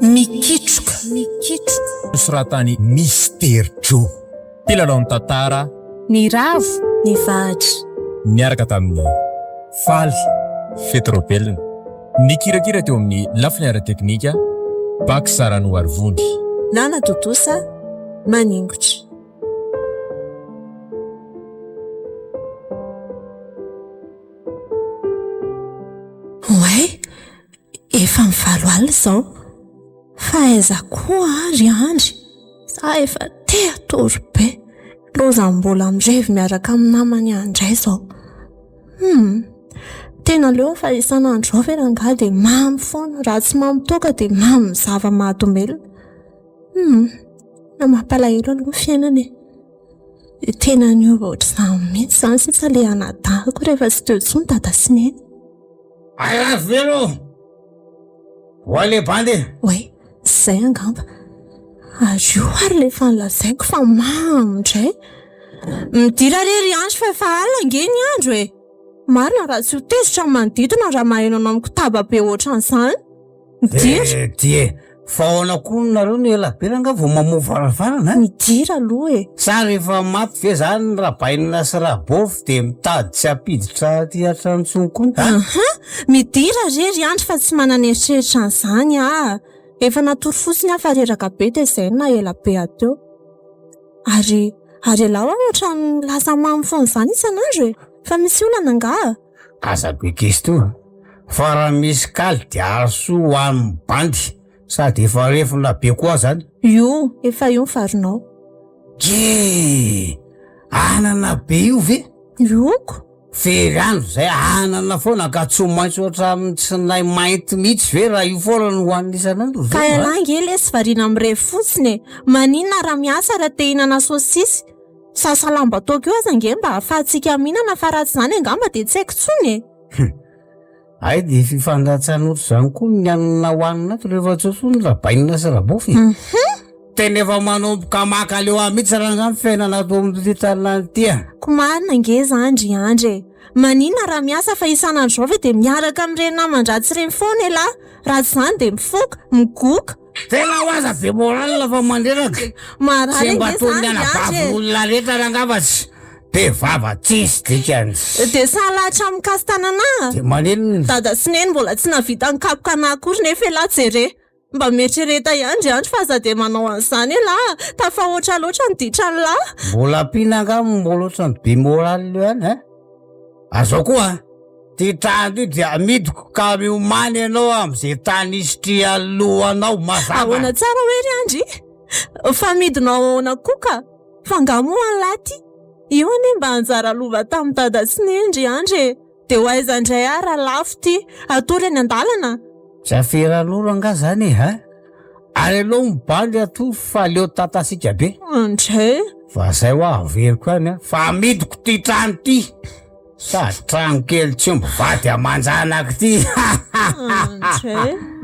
Nikitroka soratany misteritro mpilalao ny tantara ny ravo ny vahatra niaraka tamin'ny faly fetrobelona nikirakira teo amin'ny lafiniara teknika baky sarano arivony nana totosa maningotra oay efa mivalo alina izao fa aiza koa ry Andry za efa te atory be loza mbola mirevy miaraka amin'ny namany andray izao tena leo fa isan'andro ao veranga dia mamy foana raha tsy mamy toka dia mamy zava mahatombelona na mampalahelo aloha fiainana tena niova ohatr'izany mihitsy izany sisa le anadahako rehefa tsy teo intsony dada sy neny aya velo hoale bandy oe zay angamba ario ary le fa nilazaiko fa mamindray midira rery andro fa efa alina ngeny andro e marina raha tsy ho tezitra manodidina raha maheno anao amin'ny kotaba be ohatran'izany midira die fahoana koa nareo ny elaberanga vao mamoa varavarana midira aloha e sa rehefa maty ve zany rahabainina sy rabofy dia mitady tsy hampiditra ty atranotsony koa midira rery andro fa tsy manana eritreritra an'izany efa natory fotsiny afa reraka be dia izay na ela be ateo ary alao ohatra ny lasa mamy foana izany isan'andro e fa misy olana angaha aza be kesto fa raha misy kaly dia aso ho amin'ny bandy sady efa refona be koa zany io efa io farinao ge anana be io ve ioko fery andro zay anana foana ka tsy ho maintsy ohatra amin'ny tsy nay mainty mihitsy ve raha io foana no hoanisan'andro ka elangy ele sy variana amin'ny rehy fotsiny maninona raha miasa raha te hinana sosisy sasalamba taoko io aza nge mba ahafahantsika mihinana fa raha tsy izany angamba dia tsy haiko tsony ay dia fifandatsan'otra izany koa ny anana hoanina ato rehefa tsotsony rahabainina sy rabofy tena efa manomboka maka leo amihitsy raha zany fiainana ato amin'ny tanàna ity ko marina nge zandry andry maninona raha miasa fa isan'andro zao ve dia miaraka amin'ireny naman-dratsy ireny foana elahy raha tsy izany dia mifoka migoka tena ho aza be moralina fa mandreraka marary mba tony anabavy olona rehetra rangafatsy be vava tsisy dikany dia salahatra amin'ny kasytanana dia manenony dada sy neny mbola tsy navita nikapoka anakory nefa elahy jere mba mietrereta iandry andry fa za dia manao an'izany elahy tafa oatra loatra niditra ny lahy mbola mpinanga mbola oatra ny be moraly leo ihany azao koa ty trano io dia midiko ka miomany ianao amin'izay tany isitry alohanao mazava ahoana tsara hoe ry andry fa midinao ahoana koa ka fangamoa ny laty io ane mba anjara lova tamin'ny dada sy nendry andry dia ho aizandray ara lafo ty atory any an-dalana tsy aferan'olo anga zany ary aloha mibandy ato fa leo tatasika be andray fa zay ho averiko any fa midiko ty trano ty sady trano kely tsy omby vady amanjanako ty andray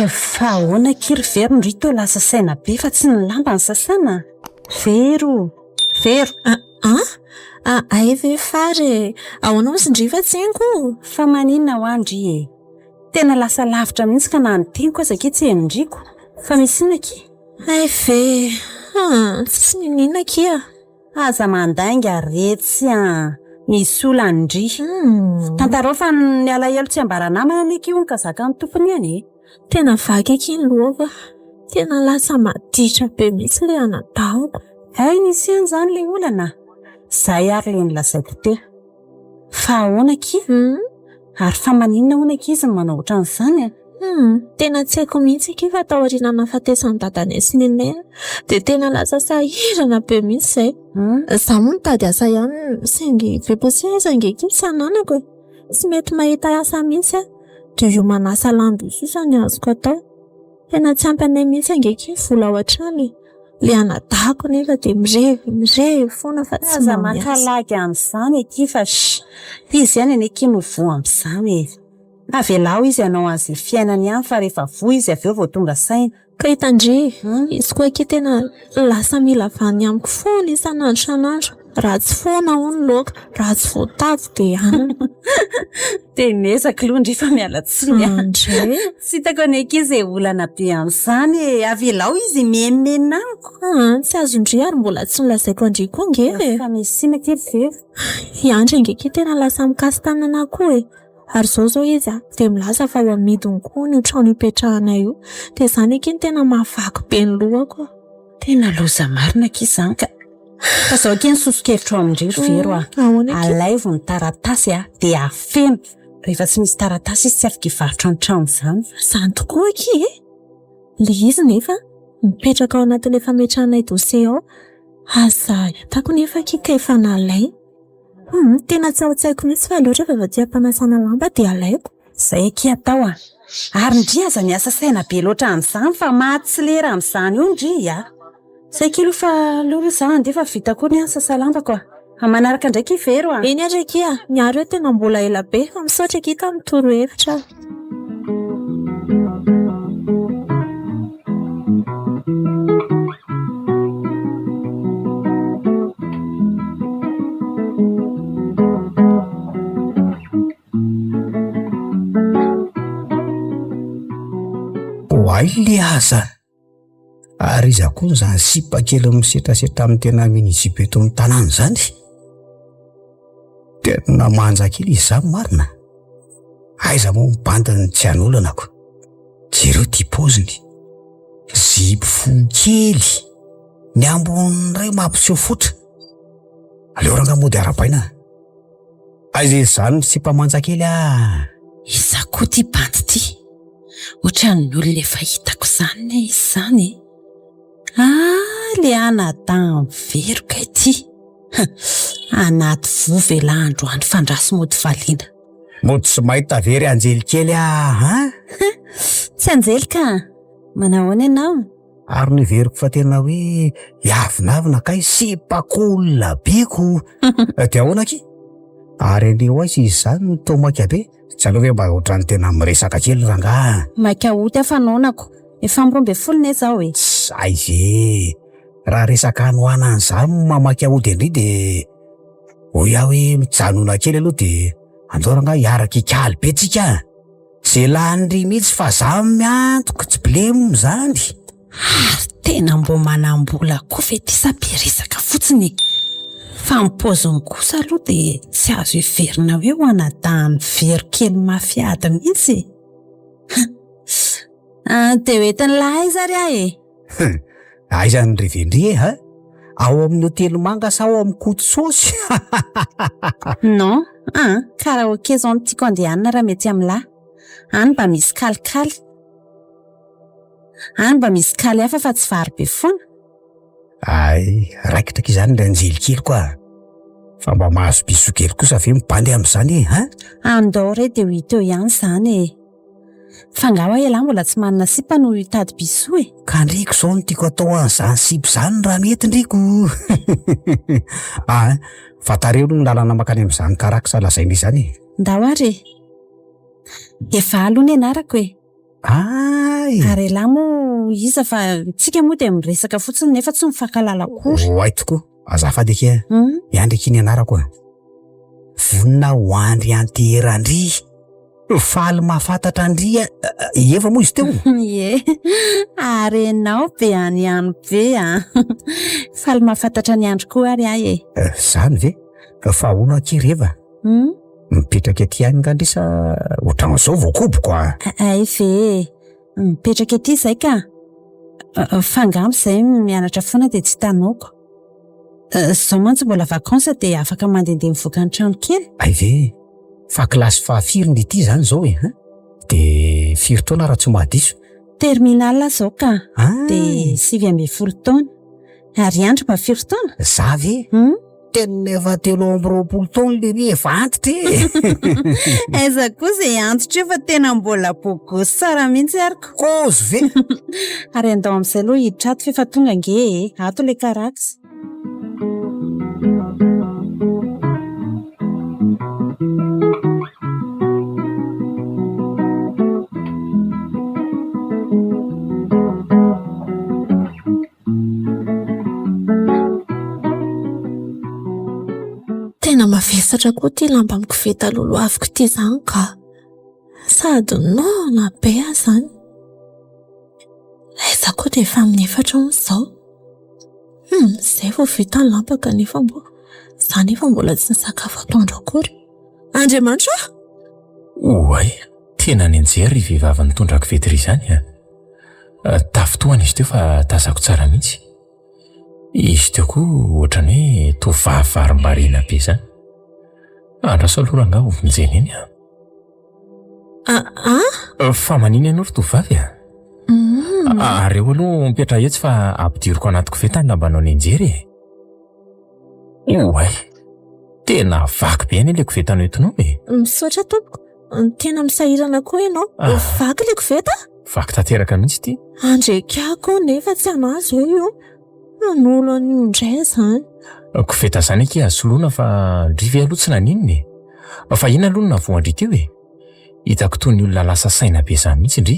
fa ahoana kiry vero ndrito lasa saina be fa tsy ny lamba ny sasana vero ay ve fary ahoana mo sindrifa tsenko fa maninona ho andry tena lasa lavitra mihitsy ka na nyteniko aza ke tsy endriko fa misy inaky ay ve tsy ninina kia aza mandainga retsy misy ola Andry tantarao fa ny alahelo tsy ambaranamana neky io ny kazaka ny tompony any tena vaky aky ny lova tena lasa maditra be mihitsy le anadahako ay nisy an'izany le olana zay ary le nilazaiko te fa ahoana ki ary fa maninona hoana izy manao ohatran'izany tena tsy haiko mihitsy ki fa tao aoriana nahafatesan'ny dadanay sy nenay dia tena lasa sahirana be mihitsy zay za moa nitady asa ihany saingy be posy aiza nge ky sananako tsy mety mahita asa mihitsy dia io manasa lamba izy izany azoko atao. Tena tsy ampy anay mihitsy angeky vola ao an-trano le anadahako nefa dia mirevy foana fa tsy aza mamiasa. makalagy amin'izany eky fa izy ihany aneky mivoa amin'izany avelao izy ianao azy fiainany ihany fa rehefa voa izy avy eo vao tonga saina. Ka hitandry izy koa eky tena lasa mila vany amiko foana isan'andro isan'andro. Raha tsy foana hono loaka, raha tsy voatavo dia anana. Dia nezaka londry fa miala tsiny Andry. tsy hitako aneky izy olana be amin'izany avelao izy mihemenina amiko. Tsy azo indry ary mbola tsy nolazaiko Andry koa nge. Fa misy sina kely ve? I Andry ngeky tena lasa mikasy tanana koa Ary zao izy dia milaza fa ho amidiny koa ny trano ipetrahanay io. Dia izany eky tena mahavaky be ny lohako. Tena loza marina ky izany ka. Fa izao eky sosokevitra ao amindriro vero alaivo ny taratasy dia afeno. Rehefa tsy misy taratasy izy tsy afaka hivarotra ny trano izany. Izany tokoa eky le izy nefa mipetraka ao anatin'ilay fametrahanay dosie ao. Aza hitako nefa kika efa nalay. Tena tsy ao-tsaiko mihitsy fa loatra fa tia mpanasana lamba dia alaiko. Izay eky atao Ary ndry aza miasa saina be loatra amin'izany fa maty tsy lera amin'izany io ndry Izay eky fa loatra izany dia fa vita koa ny asa salambako Manaraka ndraiky vero Eny ary eky miaro tena mbola ela be fa misaotra eky ka mitoro hevitra. Ay le aza ary iza koa izany sipa kely misetrasetra amin'ny tena minisipe eto amin'ny tanàna izany tena manja kely izy izany marina. Aiza moa mibandany tsy an'olana ko jereo ty poziny zipo fohy kely ny ambony iray mampiseho fotra aleo ranga mody ara-paina aiza izany sipa manja kely Iza koa ty bandy ty ohatran'ny olona efa hitako izany izany le anadan veroka ity anaty vovelandro andro fandrasy mody valiana mody sy mahita very anjely kely tsy anjelika manahoana ianao ary ny veriko fa tena hoe iavinavina kay sipakolona beko dia ahoana ky ary aneo aizy izany no tomaky be tsy aloha hoe mba ohatrany tena miresaka kely rangaha maika oty afanaonako efa 12 ne zao ay ve raha resaka anoana an'izany mamaky ahody andry dia hoy aho hoe mijanona kely aloha dia andao rangaha hiaraka ikaly be tsika zay landry mihitsy fa za miantoko tsy blemo izany ary tena mbo manambola koa fe ty sapiresaka fotsiny fa mipoziny kosa aloha dia tsy azo hiverina hoe ho anadahany very kely mafiady mihitsy dia hoetiny lahy zary aiza ny revendry ao amin'ny hotely manga sa ao amin'ny koto sosy non karaoke zao no tiako andehanana raha mety amin'lahy any mba misy kalikaly any mba misy kaly hafa fa tsy vary be foana ay raikitra izany ilay anjely kely koa fa mba mahazo biso kely kosa ve mibandy amin'izany andao re dia ho hita eo ihany izany fa ngao ela mbola tsy manana sipa no hitady biso ka ndriko izao no tiako atao an'izany sipa izany raha mety ndriko fatareo no lalana makany amin'izany karaksa lazaina izany ndao ary efa aloha ny anarako ary ela moa iza fa tsika moa dia miresaka fotsiny nefa tsy mifankalala kory ay tokoa azafady eke miandry ny anarako vonina ho andry anterandry faly mahafantatra andry efa moa izy teo ary enao be any be faly mahafantatra ny andro koa ary izany ve fa hono akireva mipetraka ety any ngandrisa ohatran'izao voakoboko ay ve mipetraka ety izay ka fangambo izay mianatra foana dia tsy tanoko izao mantsy mbola vakansa dia afaka mandehandeha mivoaka ny trano kely ay ve fa kilasy fahafiriny ity izany izao dia firy taona raha tsy mahadiso terminal izao ka dia 9 ambin'ny 10 taona ary andro mba 5 taona za ve teny efa 3 taona lery efa antitra aiza koa izay antitra io fa tena mbola bogosy tsara mihitsy ariko kozy ve ary andao amin'izay aloha hiditra ato fefa tonga nge ato ilay karaksa tena mavesatra koa ty lamba amikoveta lolo aviko ty izany ka sady nona be azany aiza koa dia efa amin'ny 4 izao izay vao vita ny lamba kanefa izany efa mbola tsy nisakafo atoandro akory Andriamanitra oay tena ny anjery vehivavy nitondra koveta ry izany tafitohana izy teo fa tazako tsara mihitsy izy teo koa ohatrany hoe tovavy varimbarena be izany andraso aloha raha ngao minjena eny fa manina ianao ry tovavy areo aloha mipetra etsy fa ampidiriko anaty koveta ny lambanao ny anjery oay tena vaky be any ilay kovetanao entinao misaotra tompoko tena misahirana koa ianao vaky ilay koveta vaky tanteraka mihitsy ty andrekako nefa tsy anazy io nanolo an'io indray izany koveta izany aky azoloana fa ndrivy aloha tsy naninony fa ina aloha navoandry teo hitako toy ny olona lasa saina be izany mihitsy ndry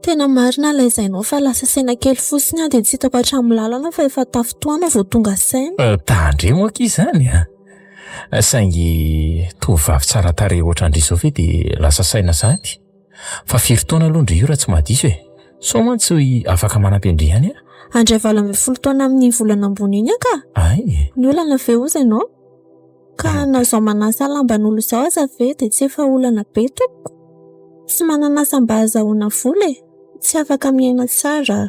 tena marina laizainao fa lasa saina kely fotsiny dia tsy hitako hatramin'ny lalana fa efa tafitoana vao tonga saina tandre moaky izany saingy tovavy tsara tarehy ohatrandry izao ve dia lasa saina zany fa firy-taona aloha ndry io raha tsy mahadiso so mantsy afaka manampy andry ihany andray 20 taona amin'ny volana ambony iny ka ay ny olana ve oza ianao ka nazao manasa lamban'olo izao aza ve dia tsy efa olana be tompoko tsy mananasa mba azahoana vola tsy afaka miaina tsara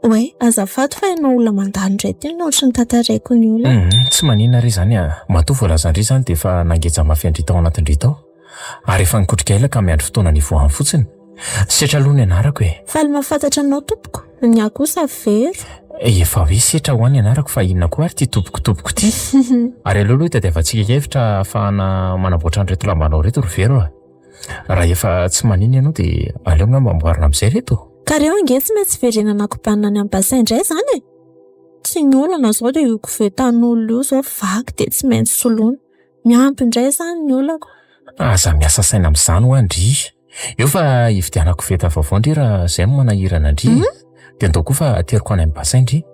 oe azafady fa ianao olona mandalo indray tena ohatry ny tantaraiko ny olona tsy manina ry izany matoa voalazandry izany dia efa nangeja mafy andry tao anatindry tao ary efa nikotrika ela ka miandry fotoana ny voahany fotsiny setra aloha ny anarako faly mahafantatra anao tompoko ny akosa very efa hoe setra ho any anarako fa inona koa ary ty tompokotopoko ty ary aloha hitadiavantsika hevitra ahafahana manamboatra an'ireto lambanao reto ry vero raha efa tsy manina ianao dia aleo ngamba amboarina amin'izay reto ka reo ange tsy maintsy verenana kobanina ny ambasain indray izany tsy ny olana izao dia kovetan'olo io izao vaky dia tsy maintsy soloana miampy indray izany ny olako aza miasa saina amin'izany ho andry eo fa hividianako koveta vaovao ndry raha izay no manahirana andry dia andao koa fa ateriko any amin'ny basain ndry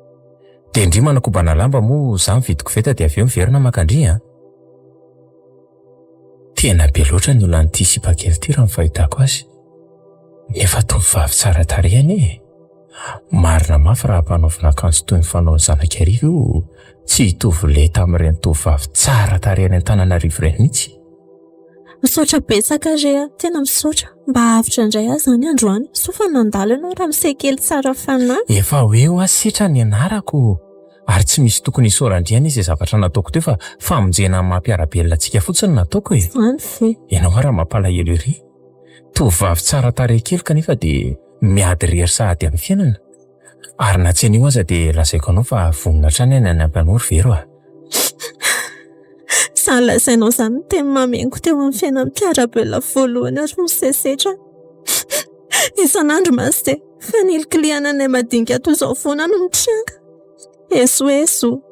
dia ndry manakobana lamba moa za mividy koveta dia avy eo miverina makandry tena be loatra ny olona n'ity sipakely ity raha mifahitako azy nefa tovavy tsara tarehany marina mafy raha mpanaovina akanjo toy ny fanao zanak'arivo io tsy hitovy leta amin'ireny tovavy tsara tarehany an-tananarivo ireny mihitsy misaotra betsaka rea tena misaotra mba avitra indray azy zany androany so fa nandalo ianao raha misekely tsara fanahy efa hoe eo asetra ny anarako ary tsy misy tokony isorandriana izay zavatra nataoko teo fa famonjena mampiarabelona antsika fotsiny nataoko zany fe ianao raha mampalahelo ery tovavy tsara tarehy kely kanefa dia miady rery sahady amin'ny fiainana ary na tsy an'io aza dia lazaiko anao fa vonona trany any anampy anao ry vero zany lazainao zany teny mamengo teo amin'ny fiainana mpiarabelona voalohany ary misesetra isan'andro masy dia fanilokiliana anay madinika toy izao foana no mitranga eso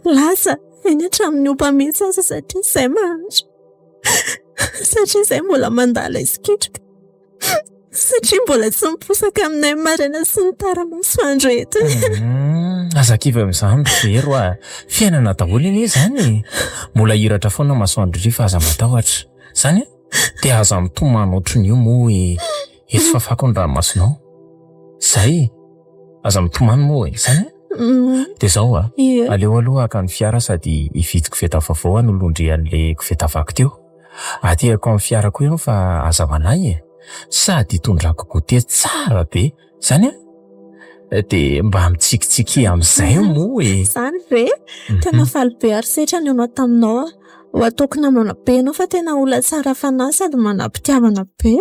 lasa eny hatramin'ny opa mihitsy aza satria izay mahantra satria izay mbola mandala izy-kitroka satria mbola tsy miposaka aminay maraina sy ny taramasoandro eto azakivy amin'izany vero fiainana daholo iny izany mbola hiratra foana masoandro ry fa aza matahotra izany dia aza mitomany ohatry io moa eto fafako ny ranomasonao izay aza mitomany moa izany dia izao aleo aloha haka ny fiara sady hividy koveta vaovao anolondry an'ilay koveta vaky teo ateriko amin'ny fiara koa ianao fa azavanay sady hitondrako gote tsara be izany dia mba mitsikitsiky amin'izay moa zany ve tena faly be ary setra ny anao taminao ho ataoko namana be anao fa tena olona tsara fanahy sady manam-pitiavana be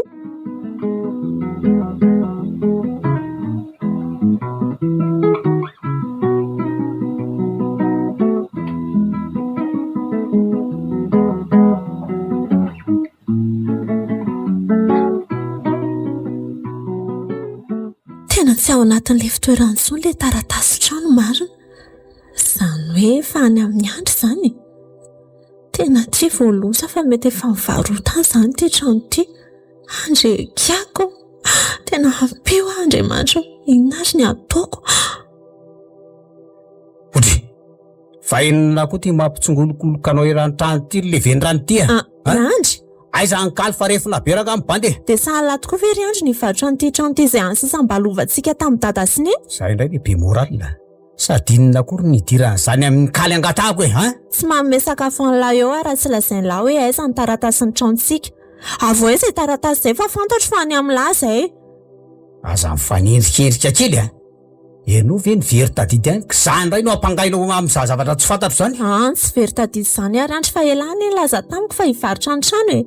tena tsy ao anatin'ilay fitoerany intsony ilay taratasy trano marina. Izany hoe fa any amin'ny andro izany. Tena tsy voalosa fa mety efa mivarotana izany ity trano ity. Andry tiako. Tena hampio Andriamanitra. Inona ary ny ataoko? Odry, fa inona koa ty mampitsongolokolokanao irany trano ity levendrano ity a? Andry. Aiza ankaly fa rehefa naberaka amin'ny bandy. Dia sahala tokoa ve ry Andry ny varotra an'ity trano ity izay any sisa mbalovantsika tamin'ny taratasy iny? Zay indray ny be moralina. Sady inona kory ny idiran'izany amin'ny kaly angatahako e, ha? Tsy manome sakafo an'lahy eo raha tsy lazainy lahy hoe aiza ny taratasy ny tranontsika. Avo izay taratasy izay fa fantatro fa any amin'ny lahy izay. Aza mifanendrikendrika kely a. Ianao ve ny very tadidy any? Izany indray no ampangainao amin'ny zavatra tsy fantatro izany? Tsy very tadidy izany ary Andry fa elany laza tamiko fa hivarotra ny trano e.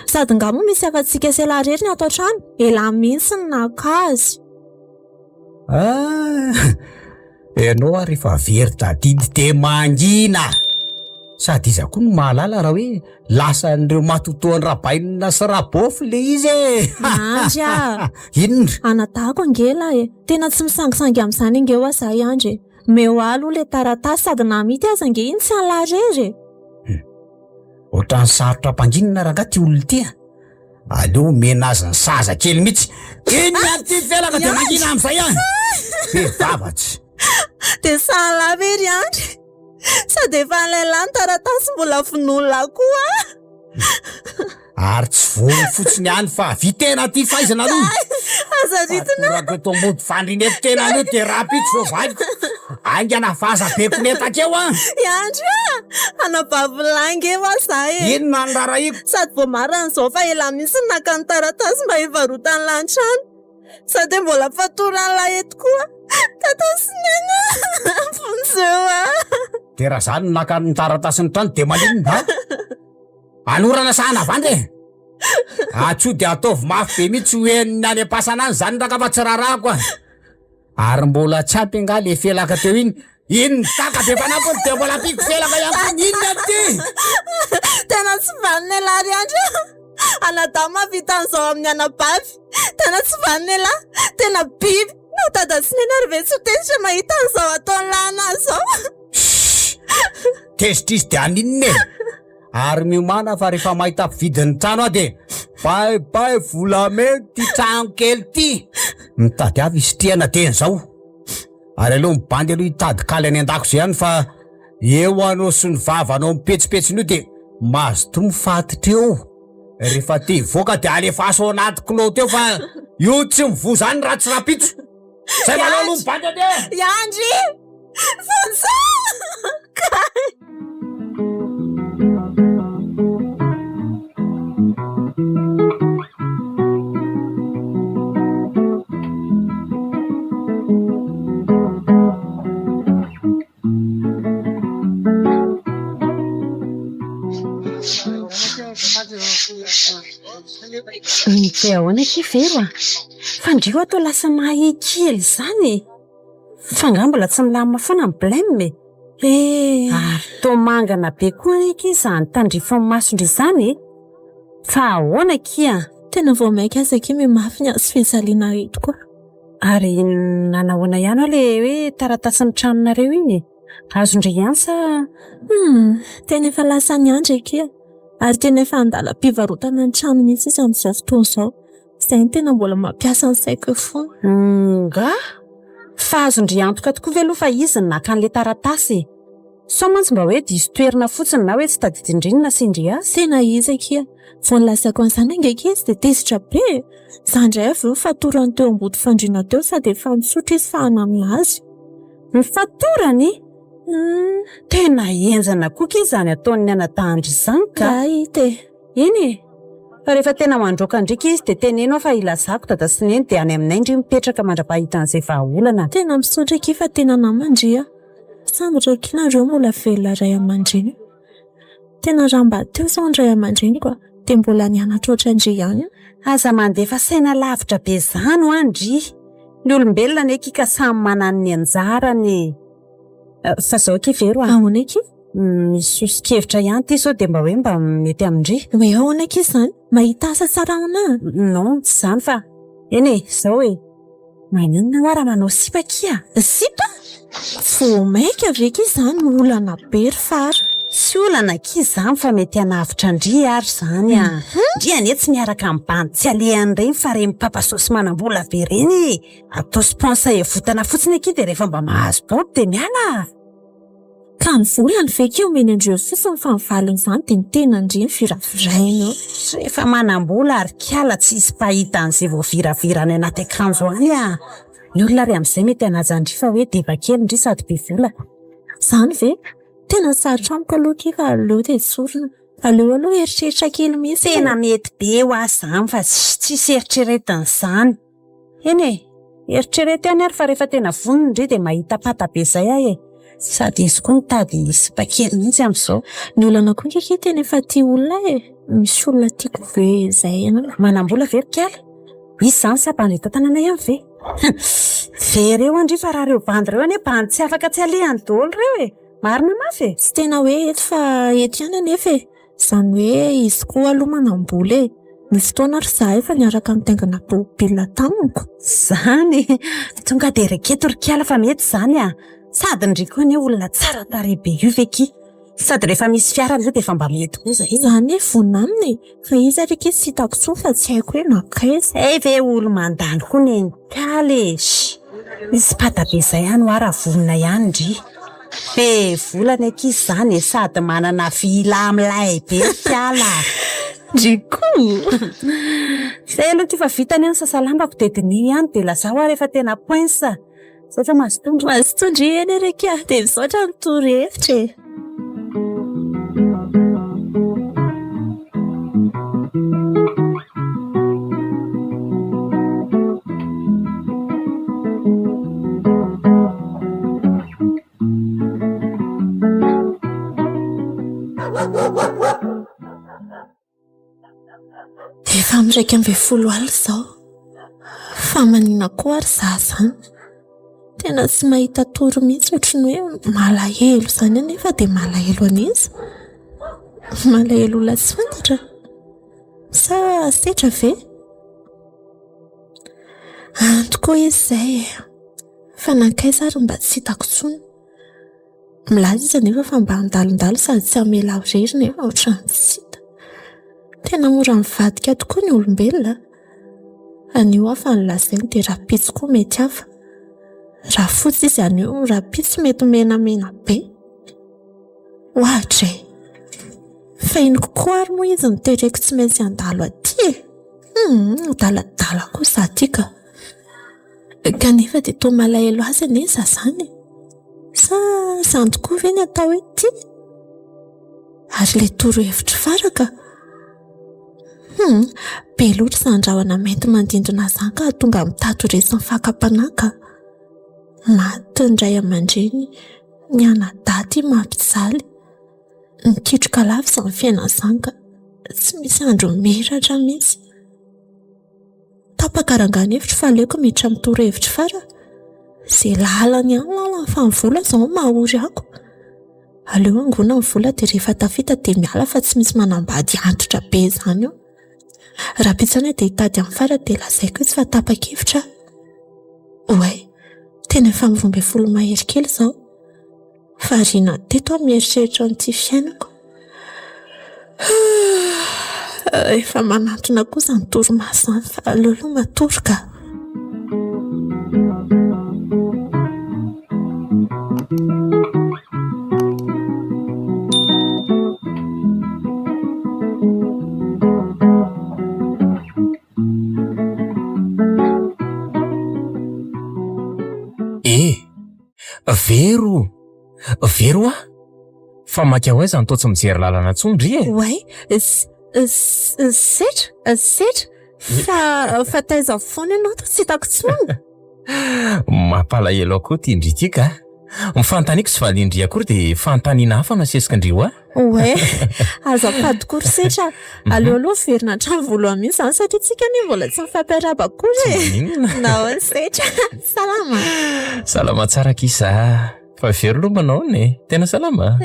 Sady nga moa misy afa-tsika sela rery ny atao trano. Elany mihitsy ny nakazy. Ianao ary efa very tadidy dia mangina. Sady iza koa no mahalala raha hoe lasa an'ireo matotoan'ny rabaina sy rabofy le izy e. Andry a. Inona? Anatahako angela e. Tena tsy misangisangy amin'izany ingeo azahay Andry. Meo alo le taratasy sady namity aza ange iny tsy anlarery e. Ohatran'ny sarotra mpanginina raha ty olona ity a. Aleo mena azy ny saza kely mihitsy. Inona ty felaka dia mangina amin'izay a. Be vavatsy. Dia sahala ve ry Andry? Sady efa nlailany taratasy mbola fon'olona koa. Ary tsy vono fotsiny ihany fa vitena ty fahaizana aloha. Aza ritina. Raha to mody fandrineto tena aloha dia rapitso vao valiko. Aingana vaza bekonetaka a. Andry a. Anabavilangy eo azahay e. Inona ny rarahiko? Sady vao marina izao fa ela mihitsy naka ny taratasy mba hivarotany lantrano. Sady mbola fatoran'lahy eto koa. Tatasinena. Fonjeo a. Dia raha zany naka ny taratasy ny trano dia maninona? Anorana sahana vandy. Atso dia ataovy mafy be mihitsy hoe ny any am-pasana any zany raka fa tsy rarahako. Ary mbola tsy ampy nga le felaka teo iny. Iny taka be fanampony dia mbola piko felaka ihany. Inona ty? Tena tsy vaniny lahy ry Andry. Anadama vitan'izao amin'ny anabavy. Tena tsy vaniny lahy. Tena biby. No tadasinena ary ve tsy ho tezitra mahita an'izao ataony lahy zao. Tezitra izy dia aninona e. Ary miomana fa rehefa mahita vidin'ny trano aho dia baibay volameny ty trano kely ty. Mitady avy izy tiana teny zao. Ary aloha mibandy aloha hitady kaly any an-dako zay ihany fa eo anao sy ny vavanao mipetsipetsiny io dia mahazo to mifatitra eo. Rehefa ty voaka dia alefaso ao anaty kilao teo fa io tsy mivo zany raha tsy rapitso. Zay malao aloha mibandy ade. Andry! Fonsa! Tsy ahoana ky vero a. Fandrio atao lasa mahay kely izany. Fa nga mbola tsy milamina foana ny blème. Ary to mangana be koa eky izany tandrifony masondry izany. Fa ahoana kia? Tena vao maika aza ky mafy ny azy fijaliana eto koa. Ary nanahoana ihany le hoe taratasy ny tranonareo iny. Azondry ihany sa? Tena efa lasa ny Andry eky. Ary tena efa andala mpivarotana ny trano mihitsy izy amin'izao fotoana izao. Izay tena mbola mampiasa ny saiko foana. Nga? Fa azondry antoka tokoa ve aloha fa izy naka an'ilay taratasy. Sao mantsy mba hoe diso toerana fotsiny na hoe tsy tadidindrinina sindry azy. Tena izy eky. Vao nilasako an'izany angeky izy dia tezitra be. Izandray avy eo fatorany teo ambody fandriana teo sady efa misotro izy fa hanamina azy. Mifatorany? Tena enjana koa izany ataony anadahandry izany ka. Ite. Iny? Fa rehefa tena mandroaka ndrika izy dia teneno fa ilazako tadasineny dia any aminay ndry mipetraka mandrapahitan'izay vahaolana. Tena misotra eky fa tena namandria. Sambatra kinareo mbola velona ray aman-dreny. Tena raha mba teo sao ny ray aman-dreny koa dia mbola nianatra ohatrandry ihany. Aza mandefa saina lavitra be izany ho Andry. Ny olombelona neky ka samy manana ny anjarany. Fa zao ky vero ahoana eky? Misy osikevitra ihany ty sao dia mba hoe mba mety amindry. Hoe ahoana eky izany? Mahita asa tsara ana? Non, tsy izany fa eny e, zao e. Maninona oara manao sipakia? Sipa? Vao maika veka izany olana be ry fara. Sy olana ki izany fa mety hanavitra Andry ary izany a. Ndry anie tsy miaraka amin'ny bandy tsy alehan'ny reny fa reny papasosy manam-bola be reny. Atao sponsa evotana fotsiny aky dia rehefa mba mahazo baoty dia miala. Ka ny volany veka eo meny andreo sisiny fa mivaliny izany dia ny tena Andry firafirainy eo. Rehefa manam-bola ary kiala tsy hisy pahita an'izay vao viravirany anaty akanjo any a. Ny olona ry amin'izay mety hanaja Andry fa hoe deba kely Andry sady be vola. Izany ve? Tena sarotra amiko aloha kika aleo dia sorina. Aleo aloha eritreritra kely mihitsy. Tena mety be ho azy izany fa tsisy eritreretin'izany. Eny e, eritrereto ihany ary fa rehefa tena vonona Andry dia mahita pata be izay ahy e. Sady izy koa mitady sipa kely mihitsy amin'izao. Ny olana koa kika tena efa tia olona e. Misy olona tiako ve izay ianao. Manam-bola very kiala. Izy izany sy ampandreta tanàna ihany ve? Very eo Andry fa raha reo bandy reo anie bandy tsy afaka tsy alehan'ny daholo reo e. Marina mafy e. Tsy tena hoe eto fa eto ihany anefa e. Izany hoe izy koa aloha manam-bola e. Nisy fotoana ry zaho efa niaraka nitaingana bilina tamiko. Izany tonga dia reketo ry kiala fa mety izany a. Sady Andry koa anie olona tsara tarehy be io veky. Sady rehefa misy fiara io dia efa mba mety koa izay. Izany hoe vonina aminy fa izy ary kely tsy hitako tsony fa tsy haiko hoe nakaiza. Ve olo mandalo koa ny kiala e. Misy pata be izay ihany ho ara vonina ihany Andry. Fe volana aky izany e sady manana vilamilay be kiala. Driko. Izay aloha ty fa vitany ihany sasalambako dia diny ihany dia lasa ho rehefa tena poinsa. Saotra masitondro. Masitondro eny reka dia misaotra ny torohevitra e. Efa amin'ny 1:30 izao. Fa manina koa ary zaho izany. Tena tsy mahita toro mihitsy ohatrany hoe malahelo izany anefa dia malahelo an'iza. Malahelo olona tsy fantatra. Sa setra ve? Antoko izy izay. Fa nankaiza ary mba tsy hitako tsony. Milaza izy anefa fa mba handalondalo sady tsy hamela irery nefa ohatrany tsy hita. Tena mora mivadika tokoa ny olombelona. Anio afa ny lazainy dia rapitso koa mety hafa. Raha fotsy izy anio rapitso mety menamena be. Ohatra e. Fa iny kokoa ary moa izy nitereko tsy maintsy handalo aty e. Daladala koa zatika. Kanefa dia toa malahelo azy aneza izany. Sa izany tokoa ve ny atao hoe ty? Ary ilay torohevitra faraka. Be loatra izany mety mandindona izany ka tonga mitato resy ny fakam-panaka. Maty ny ray aman-dreny ny anadaty mampijaly. Nikitroka lava izany fiainana izany ka tsy misy andro meratra mihitsy. Tapakarangana hevitra fa aleoko miditra amin'ny torohevitra fara. Izay lalany ihany lalany fa ny vola izao mahory ako. Aleo angona ny vola dia rehefa tafita dia miala fa tsy misy manambady antitra be izany eo. Raha pitsana dia hitady amin'ny fara dia lazaiko izy fa tapa-kevitra. Oay, tena efa 12 mahery kely izao. Fariana teto aho mieritreritra an'ity fiainako. Efa manantona kosa ny toromaso izany fa aleo matoroka. Vero ah? Fa maky ao aiza ny toa tsy mijery lalana tsondry e? Oay, setra. Fa taiza foana ianao tsy hitako tsony. Mampalahelo akoho ty Andry ty ka. Mifantaniako sy valindry akory dia fantaniana hafa nasesika Andrio ah? Oay, azafady kory setra. Aleo verina hatrany voalohany mihitsy izany satria tsika anie mbola tsy mifampiarahaba akory e. Nahoana setra? Salama. Salama tsara kisa. Fa very aloha manao ne? Tena salama?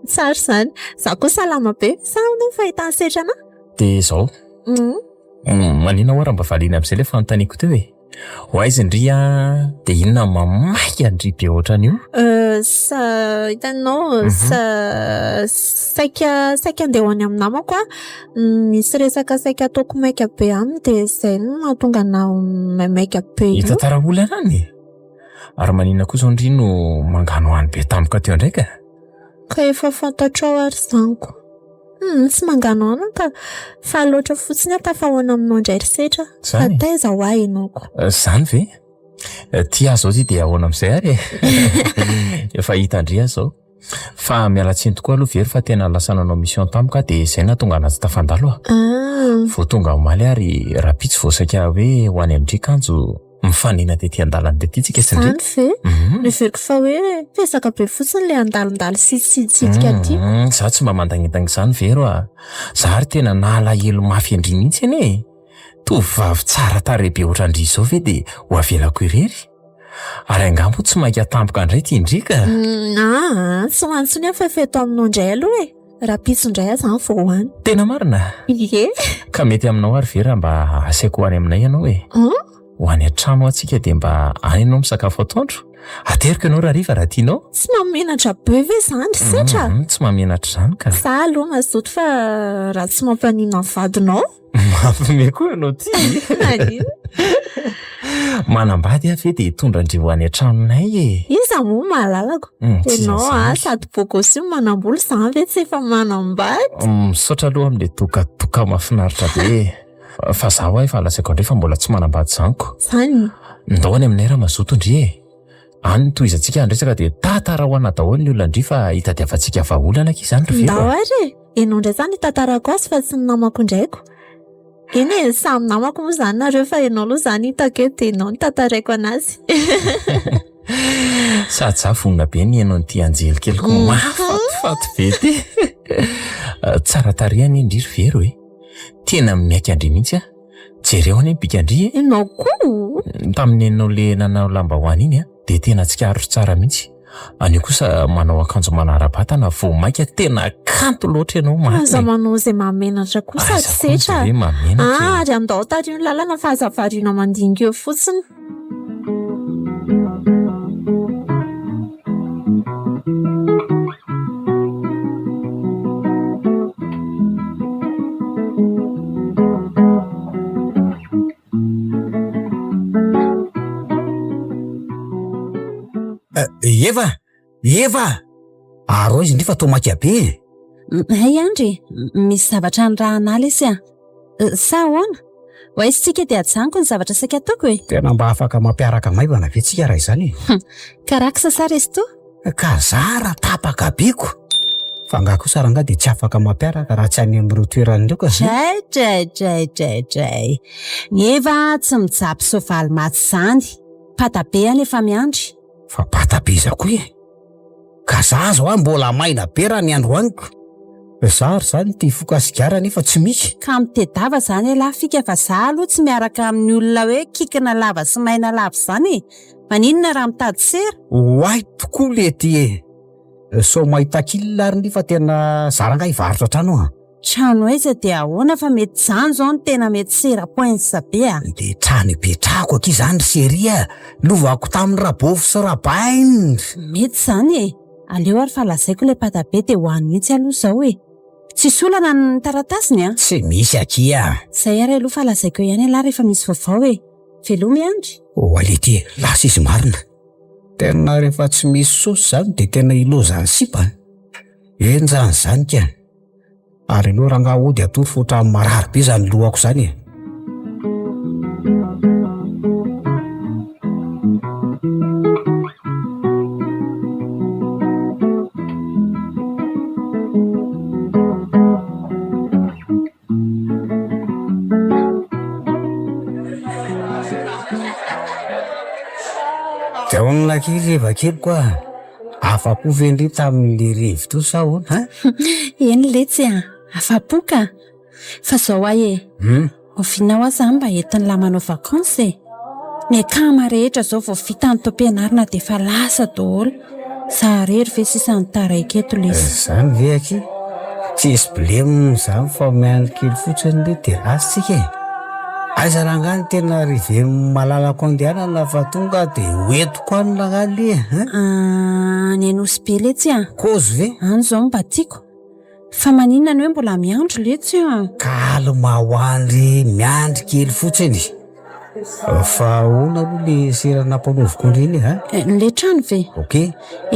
Tsara izany. Za koa salama be. Sa no fahitany setra na? Dia izao. Manina oara mba valiana amin'izay ilay fanontaniako teo e? Ho aiza Andry dia inona mamaky Andry be ohatran'io? Hitanao saika andeha ho any amin'ny namako misy resaka saika ataoko maika be aminy dia izay no mahatonga na maika be io. Hitantara olana any? Ary maninona kosa Andry no mangano any be tampoka teo ndraika? Ka efa fantatrao ary zaniko. Tsy mangano ana ka fa loatra fotsiny tafahoana aminao indray risetra. Fa taiza ho ahy ianao. Zany ve? Tia zao ty dia ahoana amin'izay ary efa hita Andry zao. Fa mialatsiny tokoa aloha very fa tena lasananao mission tampoka dia izay nahatonga anazy tafandalo vao tonga omaly ary rapitsy voasaika hoe ho any Andry kanjo mifanina tetỳ andalany tetỳ tsika sy Andry. Zany ve? Neveriko fa hoe pesaka be fotsiny le andalondalo siditsidika ty. Za tsy mba mandangitany izany vero za ary tena nalahelo mafy Andry mihitsy anie. Tovovavy tsara tarehy be ohatry Andry izao ve dia ho avelako irery? Ary angambo tsy mainka tampoka indray ty Andry ka. Tsy hoantsony aho fa feto aminao indray aloha e. Rapitso indray aho zany vao hoany. Tena marina? Ie. Ka mety aminao ary vera mba asaiko hoany aminay ianao e. Ho any an-trano atsika dia mba any ianao misakafo atoandro. Ateriko ianao raha riva raha tianao. Tsy mamenatra be ve zany risetra? Tsy mamenatra zany ka. Za aloha mazoto fa raha tsy mampanina ny vadinao. Mampime koa ianao ty. Manambady aho ve dia hitondra Andry ho any an-tranonay e. Iza moa mahalalako. Ianao sady bokosy manamboly zany ve tsy efa manambady? Misaotra aloha amin'ilay toka mahafinaritra be. Fa zaho ahy fa lasaiko Andry fa mbola tsy manambady zaniko. Zany? Ndao any aminay raha mazoto Andry e. Any tohizantsika andresaka dia tantara ho ana daholo ny olona Andry fa hitadiavantsika vahaolana ki izany ry vero. Ndao ary ianao indray zany tantarako azy fa tsy ny namako indraiko. Eny e, samy namako moa zany nareo fa ianao aloha zany hitako eto dia ianao ny tantaraiko anazy. Sady za vonona be ny ianao n'ity anjely keliko mahafatifaty be ty. Tsara tarehy any Andry ry vero e. Tena miaiky Andry mihitsy a. Jereo any bika Andry e. Ianao koa? Tamin'ny ianao le nanao lambahoany iny dia tena tsikaro tsara mihitsy. Anio kosa manao akanjo manara-batana vao maika tena kanto loatra ianao marina. Aza manao izay mamenatra kosa risetra. Ary andao tary ny lalana fa aza variana mandinga eo fotsiny. Eva! Aro izy nefa tomaky be. Hay Andry, misy zavatra ny raha nally izy sa ahoana? Ho aisytsika dia ajanoko ny zavatra saika ataoko e. Tena mba afaka mampiaraka maivana ve tsika raha izany? Karaksa sara izy to? Kazara tapaka beko. Fa nga kosa raha nga dia tsy afaka mampiaraka raha tsy any amin'ireo toeran'ireo ka. Dray. Eva tsy mijapy soavaly maty zany. Patabe any efa miandry. Fa patabe iza koa e. Ka za zao mbola maina be raha ny andro aniko. Zary zany ty fokasigara nefa tsy misy. Ka mitedava zany lahy fika fa za aloha tsy miaraka amin'ny olona hoe kikina lava sy maina lava zany. Maninona raha mitady sera? Hoay tokoa le ty e. So mahita kilina ary nefa tena zaranga hivarotra trano Trano aiza dia ahoana fa mety zany zao no tena mety sera poinsa be Dia trano ipetrahako aky zany seria. Lovako tamin'ny rabovy sy rabainy. Mety zany e. Aleo ary fa lazaiko le patabe dia hoany mihitsy aloha zao e. Tsy solana ny taratasiny Tsy misy aky Zay ary aloha fa lazaiko ihany lahy rehefa misy vaovao e. Veloma Andry. Alety lasa izy marina. Tena rehefa tsy misy sosy zany dia tena ilozany sipa. Enjany zany ka. Ary aloha raha ody atory fotra marary be zany lohako zany e. Dia olona kely reva kely koa. Afa-po vendry tamin'ny rivotra sa ahoana? Eny letsy afa-poka. Fa zao ahy ovinao aho zany mba entin'ny lahy manao vakansy e. Ny akama rehetra zao vao vita ny taom-pianarana dia fa lasa daholo. Za rery ve sisa ny taraiky eto lesy. Zany ve aky? Tsy isy blemo zany fa miany kely fotsiny le dia lasitsika e. aiza rangany tena rive malalako andehanana fa tonga de hoentiko any langaly ny anosy be letsy a kozy ve any zao mba tiako fa maninona ny hoe mbola miandro letsy a kalma ho andry miandry kely fotsiny fa ona aloha le seranampanoviko indriny le trano ve ok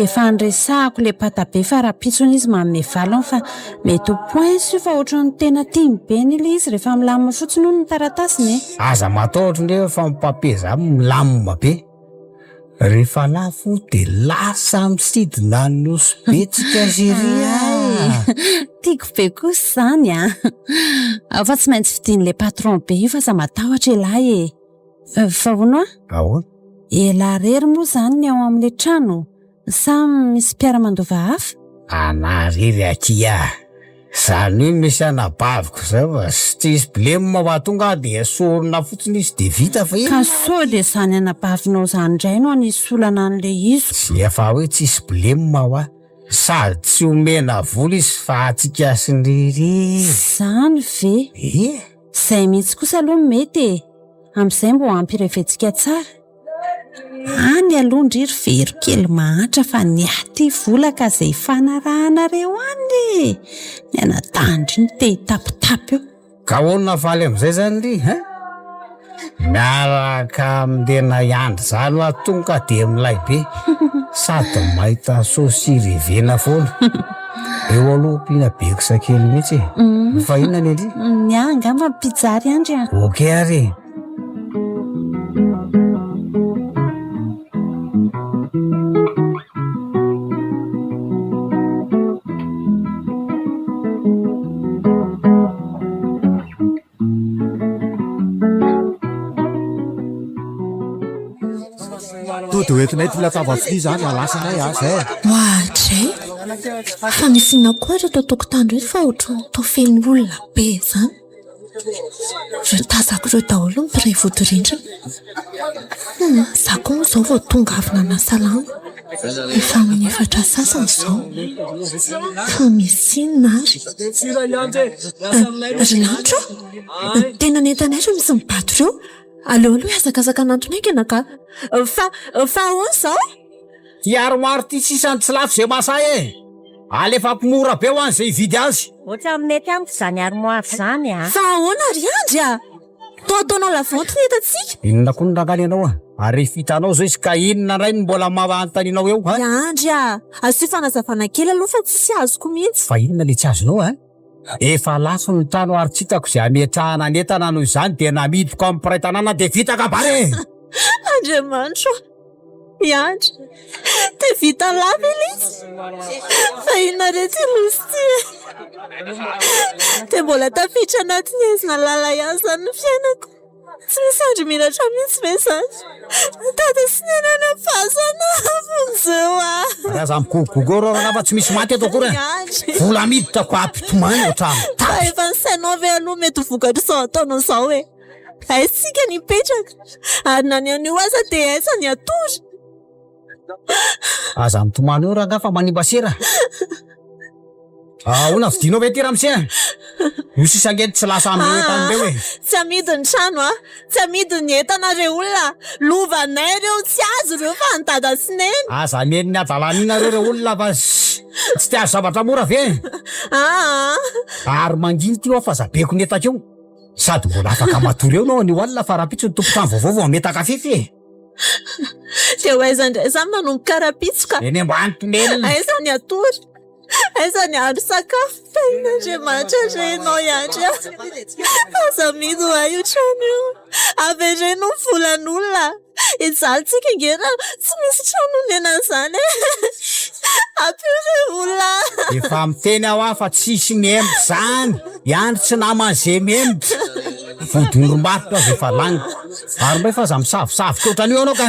efa andresahako le patabe fa raha pitsony izy manome valony fa mety ho point sy fa ohatrany tena tiany be ny le izy rehefa milamina fotsiny hono ny taratasiny aza mataotry ndre fa mipapeza milamina be rehefa lafo de lasa misidina ny osy betsika zeria tiako be kosa zany a fa tsy maintsy vidian'le patron be io fa za matahotra elahy fa hono ahoa ela rery moa zany ny ao amin'le trano sa misy mpiara-mandova hafa anarery akia zany hoe misy anabaviko zay fa sy tsisy bilema ho atonga de sorona fotsiny izy de vita fa ka so de zany anabavinao zany indray no anisy olana an'le izo sy efa hoe tsisy bilema ho sady tsy omena vola izy fa atsika syndrery zany ve zay mihitsy kosa aloha mety am'izay mbo ampirevetsika tsara any aloha ndriry very kely mahatra fa ny aty volaka zay fanarahanareo any ny anatandry ny te hitapitapy io ka honona faly am'izay zany ry miaraka amindena iandry zany hoa tonga de milay be sady mahita sosy revena foana eo aloha mpina bekisa kely mihitsy fa inona ny andry ny angamba mpijary andry ok ary to de oentinay ty latavatsy zany alasanay zay ohatray fa misy nakoatra tao tokotandro eto fa ohatrany tao feny olona be zany reo tazako reo daholo mpiray vodirindrina za koa moa zao vao tonga avina nasalama efa amin'ny efatra sasany zao fa misy inona ary lanitro tena nentanay reo misy mibato reo aleoaloha azakazaka anantony aikena ka fa hoany zao tiaromaro ty sisany tsy lafo zay masay alefa mpimora be ho any zay hividy azy ohatra aminety amiko zany armoire zany fa ahoana ry andry to ataonao lavantiny etatsika inona koa ny rangany ianao ary fitanao zao izy ka inona ndray mbola mavantaninao eo andry asy fanazavana kely aloha fa tsy azoko mihitsy fa inona le tsy azonao efa lafo ny tano ary tsy hitako zay ametrahana netana noho izany de namidiko amin'ny mpiray tanàna de vita kabare andriamanitro iandry te vita lava ela izy fa inona rety losy ty te mbola tafitra anatiny ezina lala ihany zany ny fiainako tsy misy andry minatra mihitsy ve zany tada sy nenana fazana fonzeo raha za mikogogo rô raha fa tsy misy maty eto akory vola miditako ampitomany otrano fa efa ny sainao ve aloha mety vokatra sao ataonao zao hoe aitsika nipetraka ary na ny anio aza de aisa ny atory aza mitomany eo raha nga fa manimba sera ona vidinao ve ty raha mise io sisangety tsy lasa aminy etan'ireo hoe tsy amidy ny trano tsy amidy ny entanareo olona lovanay reo tsy azo reo fa nydada sineny aza meniny adalanina reo olona fa tsy ti azo zavatra mora ve ary manginy ty ao fa zabeko ny etakeo sady mbola afaka matory eo nao ny olona fa rapitso ny tompotrano vaovao vao ametaka fify de ho aiza ndray zany manomboka karapitsoka eny ambanitonelina aiza ny atory aiza ny andro sakafo fa inandriamanitra renao iandry aza midy ho aio trano io avy reno ny volan'olona ijalitsika ingena tsy misy trano nenan'izany ampire olona efa miteny aho aho fa tsisy miemby zany iandry tsy naman'izay miemby vodin'olom-barotra azy efa laniko ary mba efa za misavosavotra ohatran'io anao ka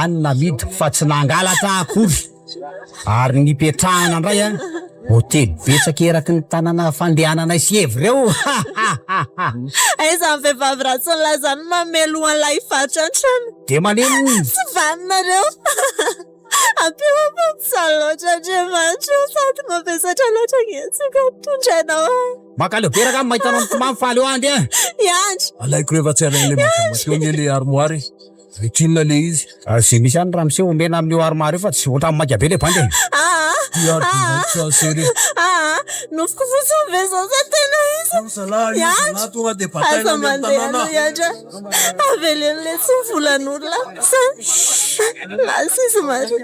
any namidiko fa tsy nangalatra akory ary nipetrahana indray hotely betsaka eraky ny tanàna fandehananay sy evy reo aiza ny vehivavy ratson'la zany mamelohan'la hivaritra ny trano de maneno tsy vaninareo Ampimampampizaly loatra andriamanitra sady mavesatra loatra ngentsika mitondrainao Makaleo beraka mahitana mampifaly eo andy a. Iandry alaiko rehefa tsy alain'le makamationy le armoire vitrina le izy Zay misy any raha miseho omena amin'io armoire io fa tsy ohatran'ny maka be le bandy tiarsere nofoko fotsy mivesasa tena izy salahy tonga de bataille aza mandeha aloha iandra avelen'le tsy volan'olona lasisy mary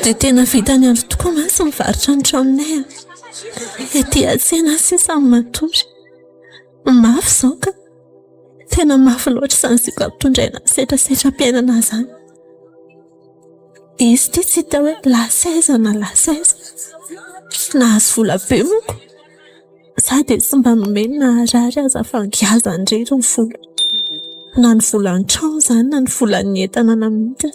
dia tena vitany andro tokoa masy mivarotra ny traminay ety atsena sisany matory mafy izao ka tena mafy loatra izany ziko ampitondraina setrasetra-piainana izany izy ty tsy hita hoe lasaiza na lasaiza nahazo vola be moko za dia tsy mba nomeny na rary aza fa ngiaza ndrery ny vola na ny volan'ny trano izany na ny volan'ny entana namita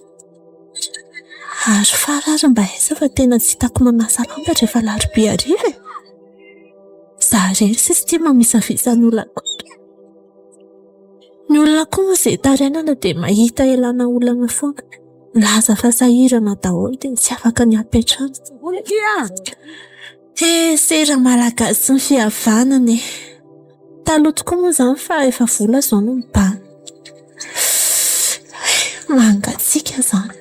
ary farary mba aiza fa tena tsy hitako manasa lamba rehefa larobe ariva za rery sisy tia mamisavisany olona koto ny olona koa moa izay tarainana dia mahita elana olana foana laza fa sahirana daholo dia tsy afaka ny ampetrana sera malagasy ny fihavanana taloha tokoa moa izany fa efa vola izao no mibany mangatsika izany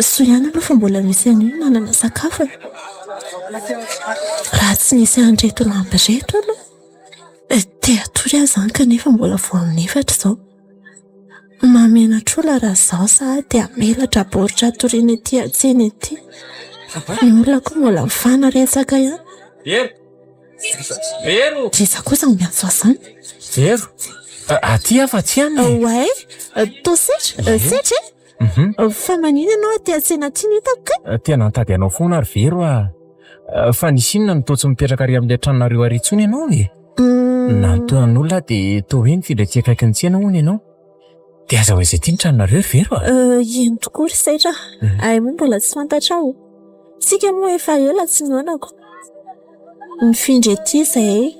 so ihany aloha fa mbola misy an'io nanana sakafo raha tsy nisy andreto lamby reto aloha te atory aho izany kanefa mbola vao amin'ny efatra izao mamenatra ola raha izao sa dia amelatra baoritra atoriana ety atsena ety ny olona koa mbola mifanaretsaka ihany reza kosa miantso azany Vero aty afa tsy any way tosetra setra fa manino ianao aty atsena ty nitako ka tena nitady anao foana ary Vero fa nisy inona ny totsy mipetraka ary amin'ilay tranonareo ary intsony ianao nantonan'olona dia toa hoe nifidy aty akaiky ny tsena hono ianao dia aza hoe izay ty ny tranonareo Vero ino tokoa ry setra ay moa mbola tsy fantatra aho tsika moa efa ela tsy noanako mifindry ety izay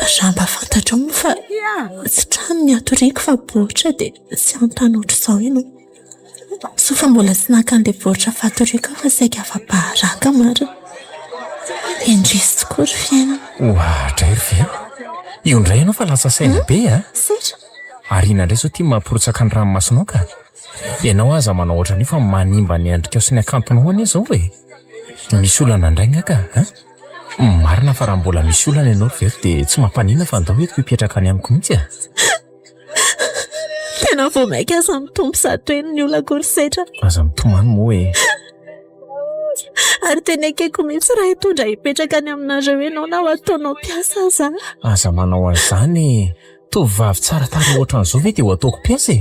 raha mba fantatra moa fa tsy trano ny atoriako fa bohitra dia tsy anontany ohatr'izao ianao so fa mbola tsy naka an'ilay bohitra fatoriako fa saika afa-paharaka marina indrisy tokoa ry fiainana ohatra ry Vero io indray ianao fa lasa saina be setra ary ina indray zao tia mamporotsaka ny ranomasonao ka ianao aza manao ohatran'io fa manimba ny andrika sy ny akantonao any izao misy olana indraigna ka marina fa raha mbola misy olana ianao ry Vero dia tsy mampanina fa ndao hoetiko hipetraka any amiko mihitsy tena vao maika aza mitombo zato eny ny olako ry setra aza mitomany moa ary tena akeko mihitsy raha hitondra hipetraka any aminareo ianao na ho ataonao mpiasa aza aza manao an'izany tovavy tsara tara ohatran'izao ve dia ho ataoko mpiasa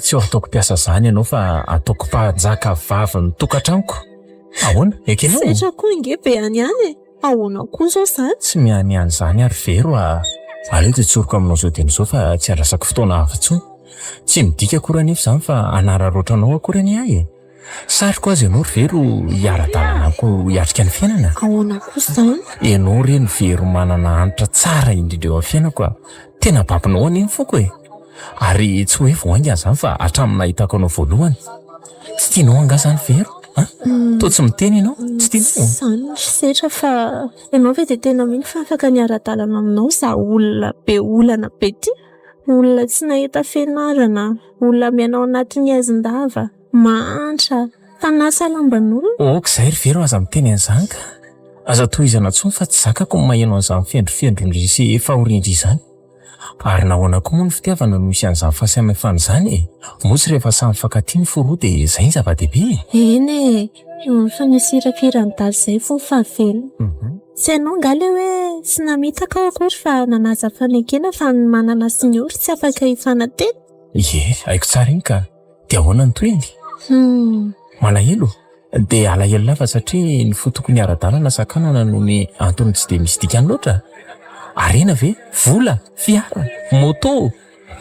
tsy ho ataoko mpiasa izany ianao fa ataoko mpanjaka vavy ny tokantranoko ahoana ekenao setra koa inge be any ahoana koa zao izany tsy miany izany ary Vero aleo dia tsoroko aminao zao dia n'izao fa tsy andrasako fotoana avy intsony tsy midika akory anefa izany fa anararoatranao akory any ahy sariko azy ianao ry Vero hiara-dalanako hiatrika ny fiainana ahoana koa izany ianao reny Vero manana hanitra tsara indrindra eo amin'ny fiainako tena babinao aniny foko ary tsy hoe voahangy izany fa hatramin'ny nahitako anao voalohany tsy tianao anga izany Vero toa tsy miteny ianao tsy tianao izany setra fa ianao ve dia tena mino fa afaka niara-dalana aminao za olona be olana be ty olona tsy nahita fianarana olona mianao anatin'ny haizin-dava mantra fanasa lamban'olona izay ry Vero aza miteny an'izany ka aza tohizana tsony fa tsy zakako ny maheno an'izany fiendrifendrondry sy fahorindry izany ary nahoana koa moa ny fitiavana no misy an'izany fahasamihafana izany motsy rehefa samy fakatiany foroa dia izay ny zava-dehibe eny fa nisy hirapirany daly izay fo fahavelo tsy hainao ngale hoe tsy namitaka ao akory fa nanaza fanekena fa ny manana sy ny ory tsy afaka hifanateny haiko tsara iny ka dia ahoana ny toeny malahelo Dia alahelo lava satria ny fotokony ara-dalana sakanana noho ny antony tsy dia misy dikany loatra. Arena ve? Vola, fiara, moto,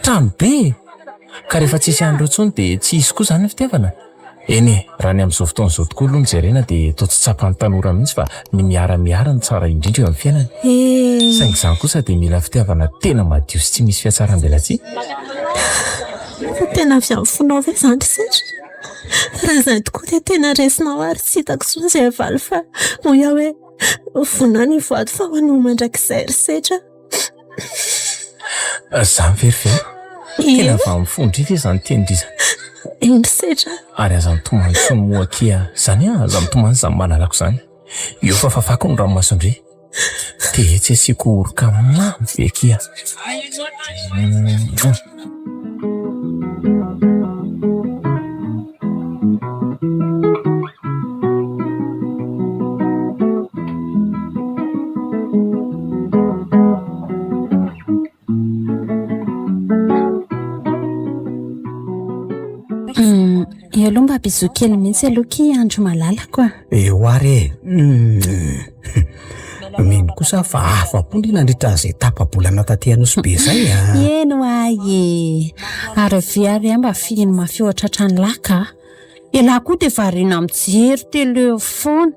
trano be. Ka rehefa tsisy andro intsony dia tsy hisy koa zany ny fitiavana. Eny raha ny amin'izao fotoana izao tokoa aloha ny jerena dia toa tsy tsapan'ny tanora mihitsy fa ny miara ny tsara indrindra eo amin'ny fiainana. Saingy izany kosa dia mila fitiavana tena madio sy tsy misy fiatsaram-belatsia. Tena avy amin'ny fonao ve izany sitra? Raha izany tokoa dia tena resinao ary tsy hitako intsony izay avaly fa ho iaho hoe vonà ny vady fa ho anao mandrakizay ry sitra. Zany verivery. Tena avy amin'ny fondrika izany tendrizana. Eny sitra. Ary aza mitomany sy ny moakia zany aza mitomany izany manalako izany. Io fa fafako ny ranomasondry. Dia tsy asiako oroka mamy ve kia. Aloha mba bizokely mihitsy aloha andro malalako a. Eo ary mino kosa fa afa-pony nandritra izay tapa-bolana taty Anosy be zay a. Eno aye. Ary viary mba fihiny mafio tratrany laka. Ela koa dia variana mijery telo eo foana.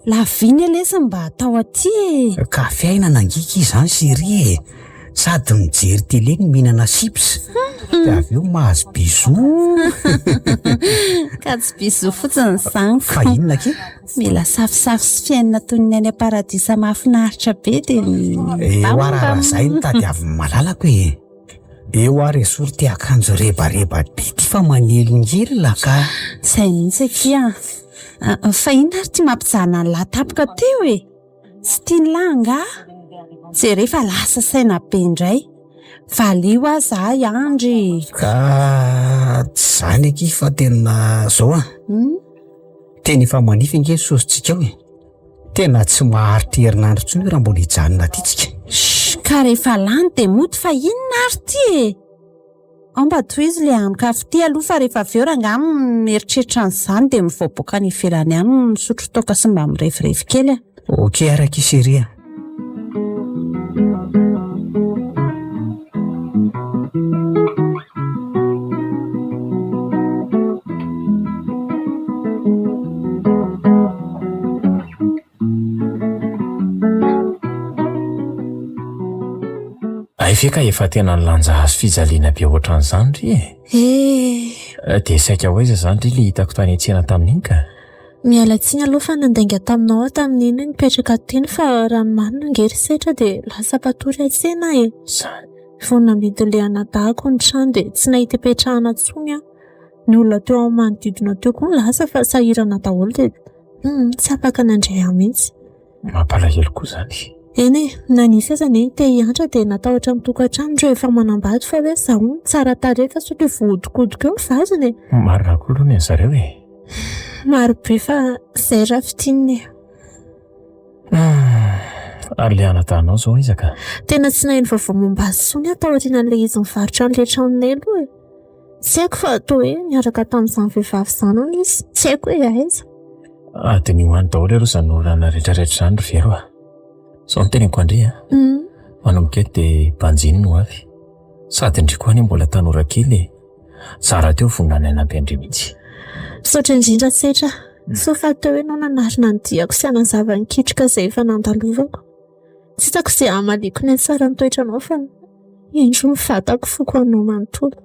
Laviany alesy mba atao aty. Ka fiaina nangika izany serie. Sady mijery tele ny mihinana chips. Dia avy eo mahazo bisou. Ka tsy bisou fotsiny izany. Fa inona ke? Mila safisafy sy fiainana toy ny any paradisa mahafinaritra be dia eo raha izay no tadiavy malalako e. Eo ary esory tia akanjo rebareba be ty fa manelingely ka. Izay mihitsy kia. Fa inona ary ty mampijanona ny latapaka teo e? Tsy tiany langa. Jereo fa lasa saina be indray. Valio aza Andry. Ka tsy zany eky fa tena zao a. Tena efa manify ange sositsika ao e. Tena tsy maharitra herinandro intsony raha mbola hijanona aty tsika. Ka rehefa lany dia moto fa inona ary ty e? Mba toy izy le amin-kafy ty aloha fa rehefa avy eo raha mieritreritra an'izany dia mivoaboaka ny ivelany any misotro toaka sy mba mirefirefy kely a. Okey araka seria. Feka efa tena nilanja hazo fijaliana be ohatran'izany ry e. Dia saika hoaiza izany ry le hitako tany an-tsena tamin'iny ka. Miala tsiny aloha fa nandainga taminao tamin'iny nipetraka teny fa raha marina ngery setra dia lasa patory an-tsena e. Zany. Vao namidy le anadahako ny trano dia tsy nahita hipetrahana tsony aho. Ny olona teo amin'ny manodidina teo koa lasa fa sahirana daholo dia tsy afaka nandray ahy mihitsy. Mampalahelo koa izany. Eny nanisy aza ny te hiantra dia natahotra mitokantrano ndreo efa manambady fa hoe zaho tsara tarehy fa sotro vohodikodik eo ny vaziny. Marina koa aloha ny zareo e. Maro be fa izay raha fitininy. Ary le anatanao zao izaka. Tena tsy naheno vaovao momba azy sony atao aorian'ilay izy mivarotra an'ilay tranonay aloha e. Tsy haiko fa atao hoe niaraka tamin'izany vehivavy izany hono izy. Tsy haiko hoe aiza. Dia ny hoany daholo aloha izany olana rehetrarehetra izany ry vero a. Zao ny teneniko Andry a. Manomboka eto dia banjiny no avy. Sady indry koa any mbola tanora kely e. Zara teo vonana any ampy Andry mihitsy. Misaotra indrindra setra. So fa teo hoe nao nanarina ny diako sy hanazava ny kitroka izay efa nandalovako. Tsy hitako izay hamaliko ny tsara ny toetranao fa indro mivatako foko anao manontolo.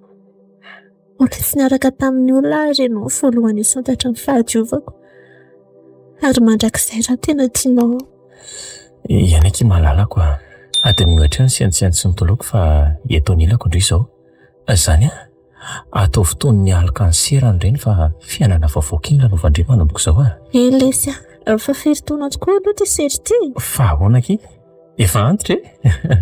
Mbola tsy niaraka tamin'ny olona ary ianao voalohany isantatra ny fahadiovako. Ary mandrakizay raha tena tianao. Iany aky malalako a. Dia miohatra ny siantsiany sy nitoloko fa eto anilako indray izao. Zany a. Atao fotoany ny alikansera ireny fa fiainana vaovao kely lanaovandre manomboka izao a. Lesy a. Fa firy-taona tokoa aloha ty sery ty. Fa ahoana aky? Efa antitra e.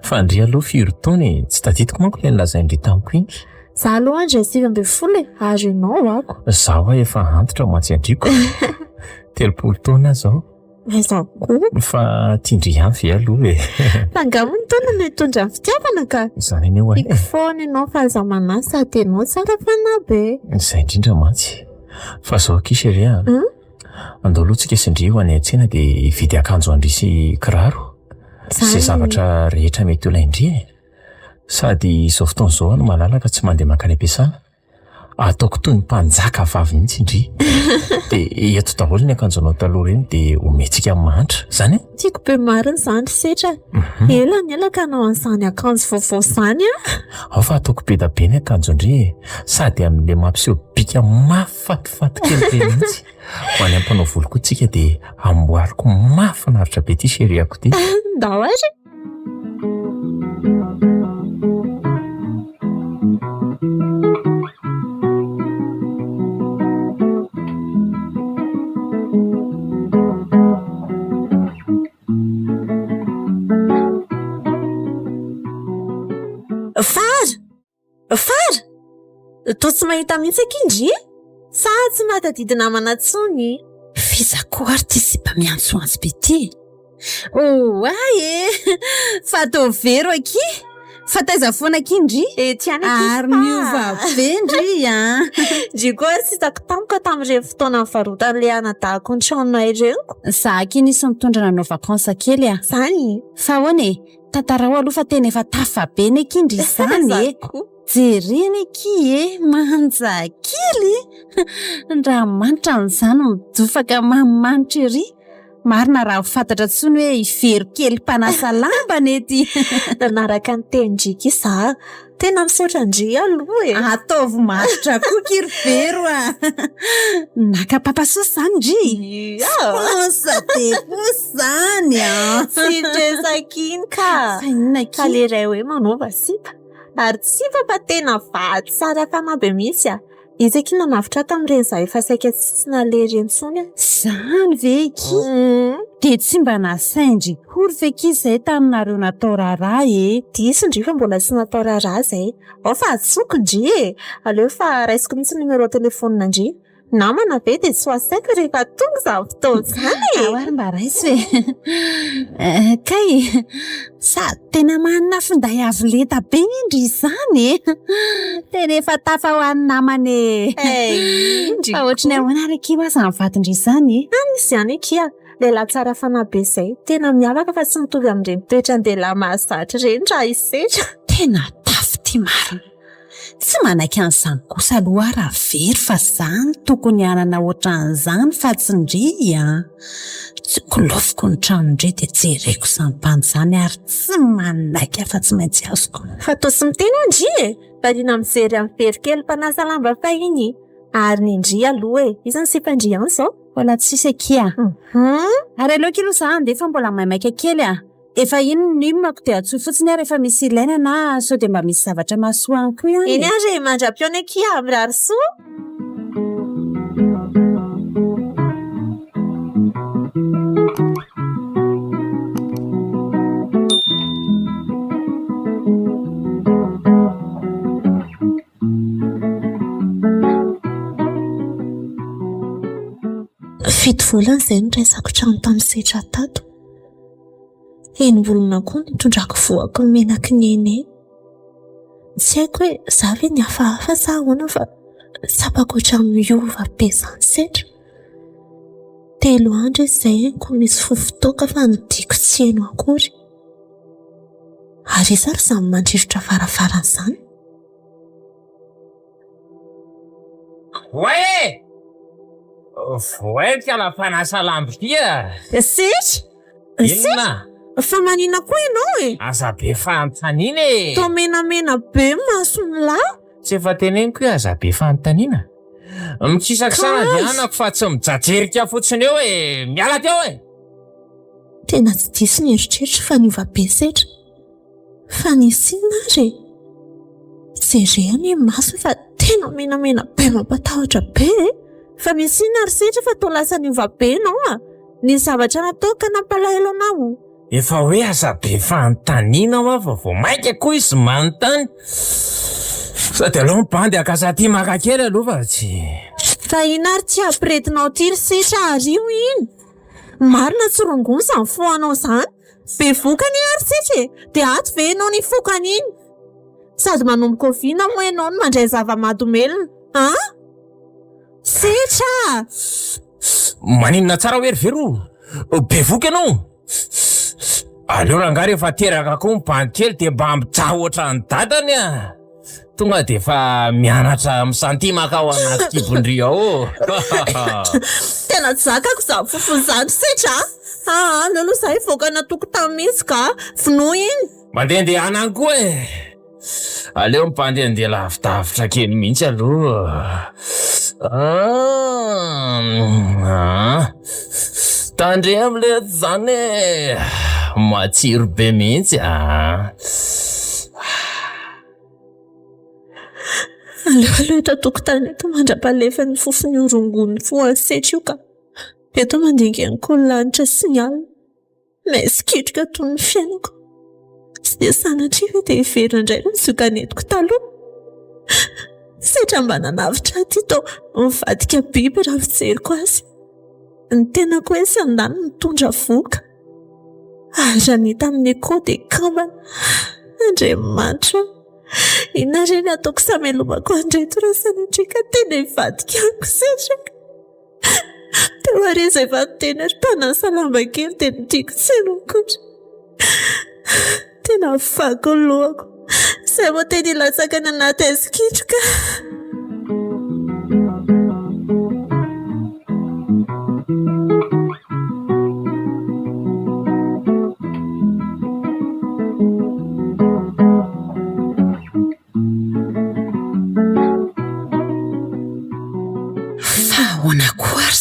Fa Andry aloha firy-taona e. Tsy tadidiko manko ilay nilazain'ry tamiko iny. Za aloha Andry 20 ary ianao ako. Zaho efa antitra mantsy Andriko. 30 taona zao. Zaho koa. Fa tiandry ihany ve aloha e. Tangamony taona no hitondra ny fitiavana ka. Izany eny eo Iko foana ianao fa aza manasa dia ianao tsara fanahy be. Izay indrindra mantsy. Fa zao kisheria andao aloha tsika sindrio any an-tsena dia hividy akanjo andrisy kiraro sy zavatra rehetra mety ho ilaindry sady izao fotoana izao no malalaka tsy mandeha makany am-piasana ataoko toy ny mpanjaka vavy mihitsy indry dia eto daholo ny akanjo anao taloha reny dia omentsika mantra zany a tiako be marina izany setra ela ny elaka anao an'izany akanjo vaovao izany ao fa ataoko be da be ny akanjo indry sady amin'ilay mampiseho bika mafatifaty kely be mihitsy ho any ampanao volo koa tsika dia amboariko mahafinaritra be ty seriako ty ndao ary Fara to tsy mahita mihitsy akindry sa tsy mahatadidy namana tsony fizako ary ty sy mba miantsoantso be ty fa to vero aky fa taiza foana akindry ary miova be ndry ndry koa tsy hitako tampoka tamin'ireny fotoana nivarotan'ilay anadahako ny tranonay ireniko za ky nisy mitondra nanao vakansa kely zany fa hoany tantarao aloha fa tena efa tafa be ny akindry izany jereny aky manja kely raha manitra n'izany midofaka manimanitra ery marina raha fantatra tsony hoe ivery kely mpanasa lamba nety nanaraka ny tendriky za tena misaotra ndry aloha ataovy maritra koa kirivero naka papaso zany ndry sa depo zany tsy dresakiny ka inona le ray hoe manova sipa ary tsy fa tena vady tsara fanabe mihitsy izy aky nanavitra tamin'ireny za efa saika tsy nalery entsony zany ve ky dia tsy mba nasaindry hory ve ky izay taminareo natao raharaha disy ndry fa mbola tsy natao raharaha zay ao fa atsoko ndry aleo fa raisiko mihitsy numero telefonina ndry namana ve dia tsy ho asaiko rehefa tonga za fotoana zany ary mba raisy hoe kay sady tena manina finday avo leta be indry izany tena efa tafa ho an'ny namany fa ohatrany ahoana araiky ho aza mivadindry izany izy ihany ikia lehilahy tsara fanabe izay tena miavaka fa tsy mitovy amin'ireny toetra an-dehilahy mahazatra ireny raha isetra tena tafy ty marina tsy manaiky an'izany kosa aloha raha very fa zany tokony anana ohatran'izany fa tsy ndry tsy kolofiko ny trano ndry dia jereko sampany izany ary tsy manaiky afa tsy maintsy azoko fa tosy miteny ndry variana mijery amin'ny very kely mpanasa lamba fa iny ary ny ndry aloha izany sipandry ihany zao mbola tsisy akia ary aloha kilo zany dia efa mbola maimaika kely efa iny nimako dia atsoy fotsiny rehefa misy ilaina na sao dia mba misy zavatra mahasoa koa ihany iny ary mandra-piona akia amin'ny rarisoa fito volana izay no resako trano tamin'ny setra tato enim-bolona koa nitondrako voako ny menaky ny eny tsy haiko hoe za ve ny hafahafa sa ahoana fa sapako otra miova be izany setra 3 andro izay ko misy fofotoaka fa nidiko tsy heno akory ary izy ary samy mandrivotra farafaran'izany voaika la mpanasa lambo kia setra fa manina koa ianao aza be fanontaniana to menamena be masony lahy tsy efa teneniko hoe aza be fanontaniana mikisakisana dia anako fa tsy mijajerika fotsiny eo miala teo tena tsy diso ny eritreritra fa niova be setra fa nisy inona ary jereny maso fa tena menamena be mampatahotra be fa misy inona ary setra fa to lasa niova be ianao ny zavatra natao ka nampalahelo anao efa hoe aza be fanontaniana wa fa vao maika koa izy manontany sady aloha mibandy akasaty makakely aloha fa tsy fa ina ary tsy ampiretinao tiry setra ary io iny marina tsy rongony izany foanao izany be vokany ary setra dia ato ve ianao ny fokany iny sady manomboka oviana moa ianao no mandray zava-mahadomelona Setra! Maninona tsara hoe ry vero? Bevoky ianao? Aleo rangaha rehefa teraka koa mibany kely dia mba mitsaha ohatran'ny dadany a. Tonga dia efa mianatra misantima ka ao anaty kibondry ao. Tena zakako za fofozany Setra. Aleo aloha za hivoaka natokotany mihitsy ka vinoa iny. Mandehandeha any koa e. Aleo mpandehandeha lavidavitra kely mihitsy aloha. Tandre am'le zany e. Matsiro be mihitsy a. Aleo eto tokotany eto mandrapalefa ny fofony orongony foa Setra io ka. Eto mandingany koa ny lanitra sy ny alina. Maizikitroka toy ny fiainako. Tsy dia sanatria hoe dia heverina indray ny zokanetiko taloha. Setra mba nanavitra aty tao mivadika biby raha fijeriko azy. Ny tenako hoe sy andany mitondra voka. Raha nita amin'ny akao dia kambana. Andriamanitra, inona ireny ataoko samelomako andreto raha sanatria ka tena hivadikako Setra. Teo areza efa tena ry mpanasa lamba kely dia nitiako tseno kotra. Tena fako ny lohako. Izay moa tena ilatsaka ny anaty aizikitroka.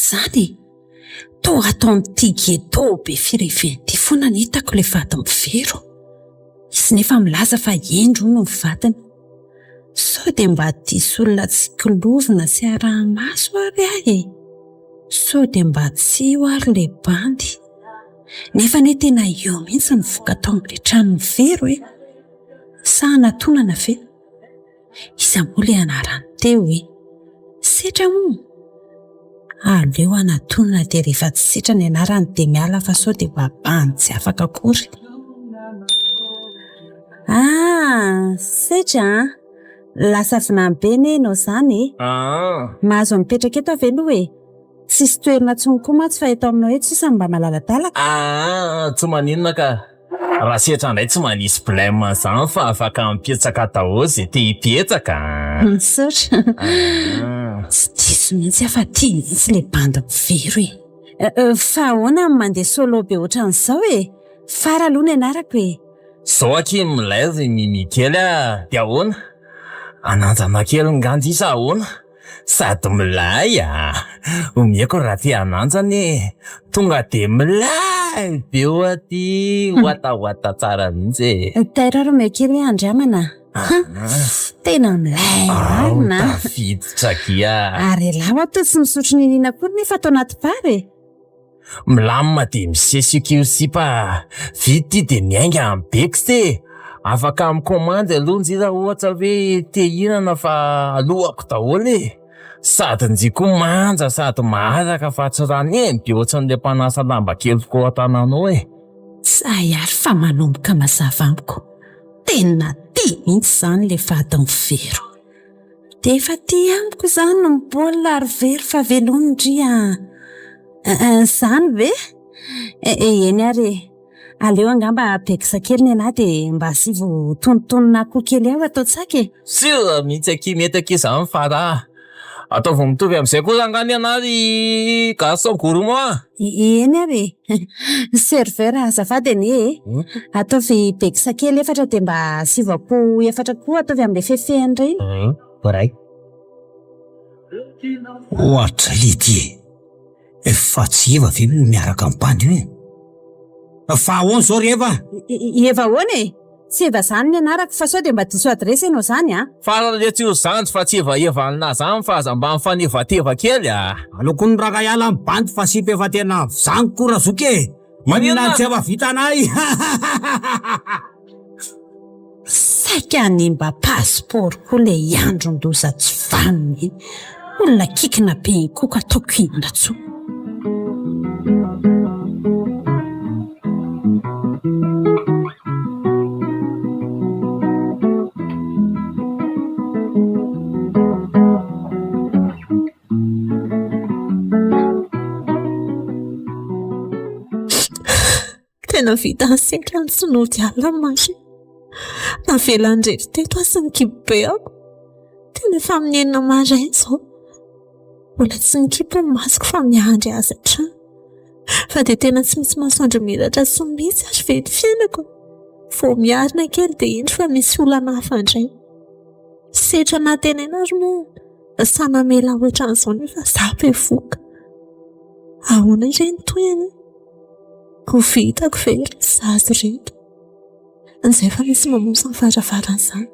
Zany to ataon'ity geto be firefenty foana ny hitako le vady mivero. Izy nefa milaza fa endro no vatany. Sao dia mba diso olona tsy kilovina sy arahamaso ary ahy. Sao dia mba tsy ho ary le bandy. Nefa ne tena eo mihitsy ny voka tao amin'le trano mivero e. Sa anatonana ve? Izy moa le anarany teo e. Setra moa. Aleo anatonana dia rehefa tsy setra ny anarany dia miala fa sao dia mba bandy tsy afaka akory. Setra lasa vinambe nenao zany e. Mahazo mipetraka eto avy aloha e. Tsisy toerana tsony koa matsy fa eto aminao eto sisa mba malaladalaka. Tsy maninona ka. Raha setra indray tsy manisy blème zany fa afaka mipetsaka daholo izay te hipetsaka. Sotra. Tsy diso mihitsy afa tia mihitsy le bandy mivero e. Fa ahoana mandeha solo be ohatran'izao e. Fara aloha ny anarako e. Zao aky milay mimikely a. Dia ahoana? Ananjana kely ngandy isa ahoana? Sady milay a. Omieko raha te ananjany tonga dia milay be o aty wata tsara mihitsy e. Tairaro mekely andramana. Tena milay marina. Tafiditra kia. Ary lawa to tsy misotro ninina kory nefa atao anaty pary. Milamina dia misesika sipa. Vity dia miainga ambeky se. Afaka mikomandy aloha njira ohatra hoe te hihinana fa alohako daholo e. Sady njiko manja sady mahazaka fa tsy raha ny be ohatran'le mpanasa lamba kely koa an-tananao e. Say ary fa manomboka mazava amiko. Tena tia mihitsy zany le vady mivero. Dia efa tia amiko zany ny baolina ary very fa velonindria. Zany ve? Eny ary. Aleo angamba bekisa kely ny anahy dia mba asivo tonontonona akoho kely aho atao tsaka. Sira mihitsy aky mety aky izany fara. Ataovy mitovy amin'izay koa zangany ianary gasy gourmand. Eny ary. Serveur azafady anie e. Ataovy bekisa kely 4 dia mba asivo akoho 4 koa ataovy amin'le fefehany ireny. Baray. Ohatra lity. Efa tsy eva ve miaraka amin'ny bandy io e. Fa ahoana zao rehefa? Eva ahoana e? Tsy eva zany ny anarako fa sao dia mba diso adresy ianao zany a? Farale tsy ho zanjy fa tsy evaevanina zany fa aza mba mifanevateva kely a. Aloko ny raka iala amin'ny bandy fa sy efa tena zangy kora zoke. Manina tsy eva vita anay. Saika ny mba passport koa le andro ndoza tsy vaniny. Olona kikina be koka ataoko hinana tso. tena vita setra ny sonody alina masy. Navela Andry teto sy nikibo ako. Tena efa amin'ny enina maraina izao. Mbola tsy nikibo ny masoko fa miandry azy hatrany. Fa dia tena tsy misy masoandro miratra sy misy azy vety fiainako. Vao miarina kely dia indro fa misy olana hafa indray. Setra natenena ary moa sanamela ohatran'izao nefa zaho voka. Ahoana ireny toyany? Ho vitako ve zazo reto? An'izay fa misy mamosa ny varavaran'izany.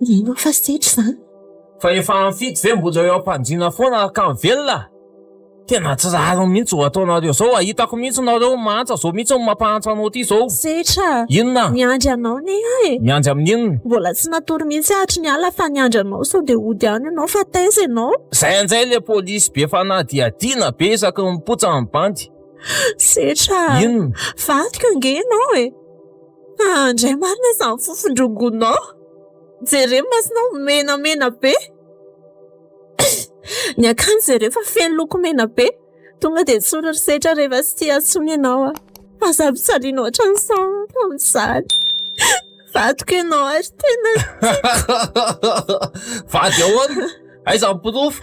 Ino fa setra izany? Fa efa mifidy ve mbola eo am-pandriana foana ka mivelona? Tena tsy zahalo mihitsy ho ataonareo zao. Ahitako mihitsy nareo mantsa zao mihitsy ny mampahantsa anao ty zao. Setra. Inona? Miandry anao ne e. Miandry amin'inona? Mbola tsy natory mihitsy hatry ny ala fa niandry anao sao dia ody any ianao fa taiza ianao. Zay an'izay le polisy be fanadihadiana be isaky mipotsa amin'ny bandy. Setra. Inona? Vadika ange ianao e. Andray marina izany fofondrongonao. Jereo masinao menamena be. Ny akanjo jereo fa feno loko mena be. Tonga dia tsoratra setra rehefa tsy tia antsony ianao. Mazabitsaliana ohatran'izao amin'izany. Vadika ianao ary tena. Vady ahoana? Aiza ny pirofo?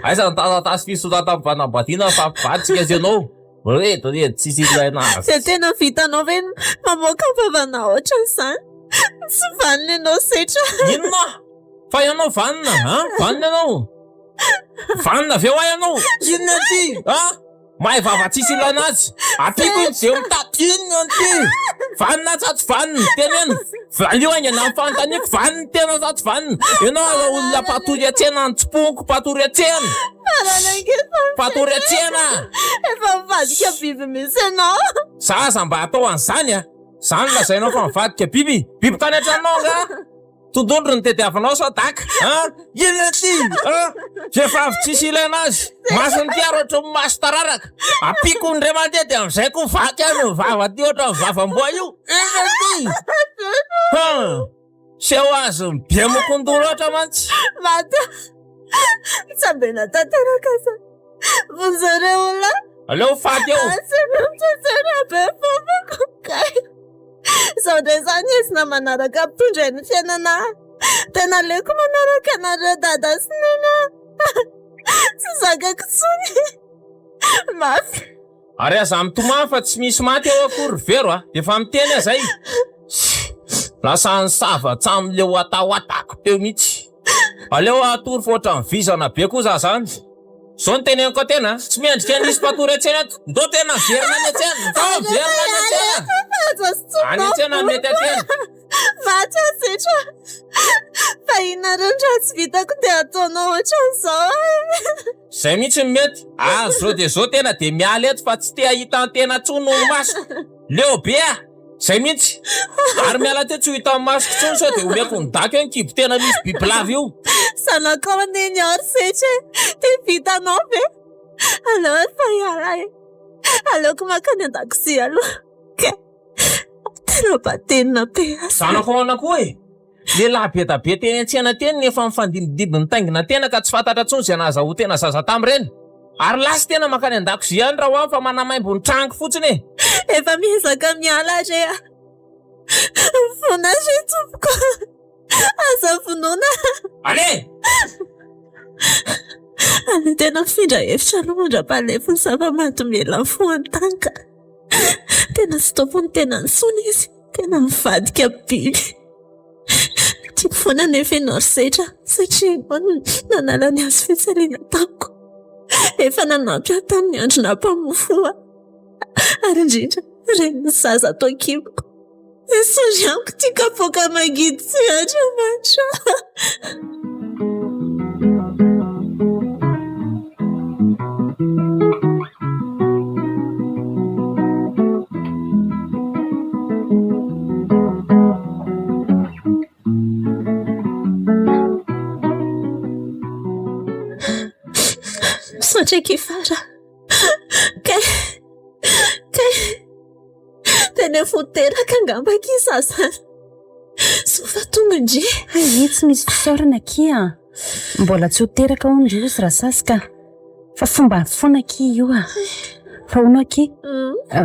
Aiza ny taratasy fisorata amin'ny fanambadiana fa vadika azy ianao? Reto tsisy ilaina azy. Dia tena vitanao ve mamoaka vavana ohatran'izany? Tsy vanina ianao setra. Inona? Fa ianao vanina? Vanina ianao? Vanina avy eo ahy ianao? Inona ty? Mahay vava tsisy ilaina azy. Apiko iny zay mitady inona ty? Vanina tsatsy vanina. Tenena. Valio aingana amin'ny fanontaniako vanina tena tsatsy vanina. Ianao olona patory atsena antsiponiko patory atsena. Patory atsena. Efa mivadika biby misy ianao. Zaza mba atao an'izany Zany lazainao fa mivadika biby. Biby tany an-tranonao nga? Tondondro ny tediavanao sa daka? Inona ty? Rehefa avy tsisy ilaina azy. Masony tiaro ohatry ny maso tararaka. Apiko ny ray aman-dreny dia amin'izay koa vaky any vava ty ohatry ny vavamboa io. Inona ty? Seho azy be mokondolo oatra mantsy. Mata. Tsambena tantaraka sa. Vonjareo olona. Aleo fady eo. Tsara be fofoko kay. Sao ndray izany izy na manaraka mpitondra ny fiainana. Tena leko manaraka anareo dada sy nena. Tsy zakako tsony. Mafy. Ary aza mitomany fa tsy misy maty eo akory vero dia fa miteny azay. Lasa ny sava tsamile ho atao-atako teo mihitsy. Aleo atory fa ohatran'ny vizana be kosa zany. Zao ny teneniko tena tsy miendrika nisy patory atsena ato. Ndao tena verina ny atsena. Verina ny atsena. Any atsena mety atsena. Vatsy setra. Fa inona rindra tsy vitako dia ataonao ohatran'izao. Zay mihitsy mety. Zao dia zao tena dia miala eto fa tsy te ahita ny tena tsony no maso. Leo be zay mihitsy. Ary miala teo tsy ho hita ny masoko tsony sao dia omeko ny daka eo ny kibo tena misy bibilava io. Sanakao neny ary setra. Dia vitanao ve? Aleo fa iala e. Aleoko makany an-dakozia aloha. Tena batenina be. Zanako anako e. Lehilahy be da be teny an-tsena teny nefa mifandimidimby taingina tena ka tsy fantatra tsony izay nahazaho tena zaza tamin'ireny. Ary lasy tena makany an-dakozia any raha hoany fa manamaimbo ny trango fotsiny e. Efa miezaka miala re. Vona re tompoko. Aza vonona. Ale! Ale tena mifindra hevitra lomondra-palefo ny zava-mahadomela ny fohan-tanka. Tena tsy tompony tena nysony izy. Tena mivadika biby. Tiako foana nefa ianao setra satria nanala ny azo fitsaliana tamiko. Efa nanampy aho tamin'ny andro nampamofoa. Ary indrindra reny ny zaza atao kiboko. Esory amiko tia kapoaka mangidy tsy Andriamanitra. Misaotra kifara. Kay tena foteraka angamba kizazana. Sofa tonga indry. Tsy misy fisaorana kia. Mbola tsy ho teraka ondry io raha sasika. Fa fomba foana kia io Paona aky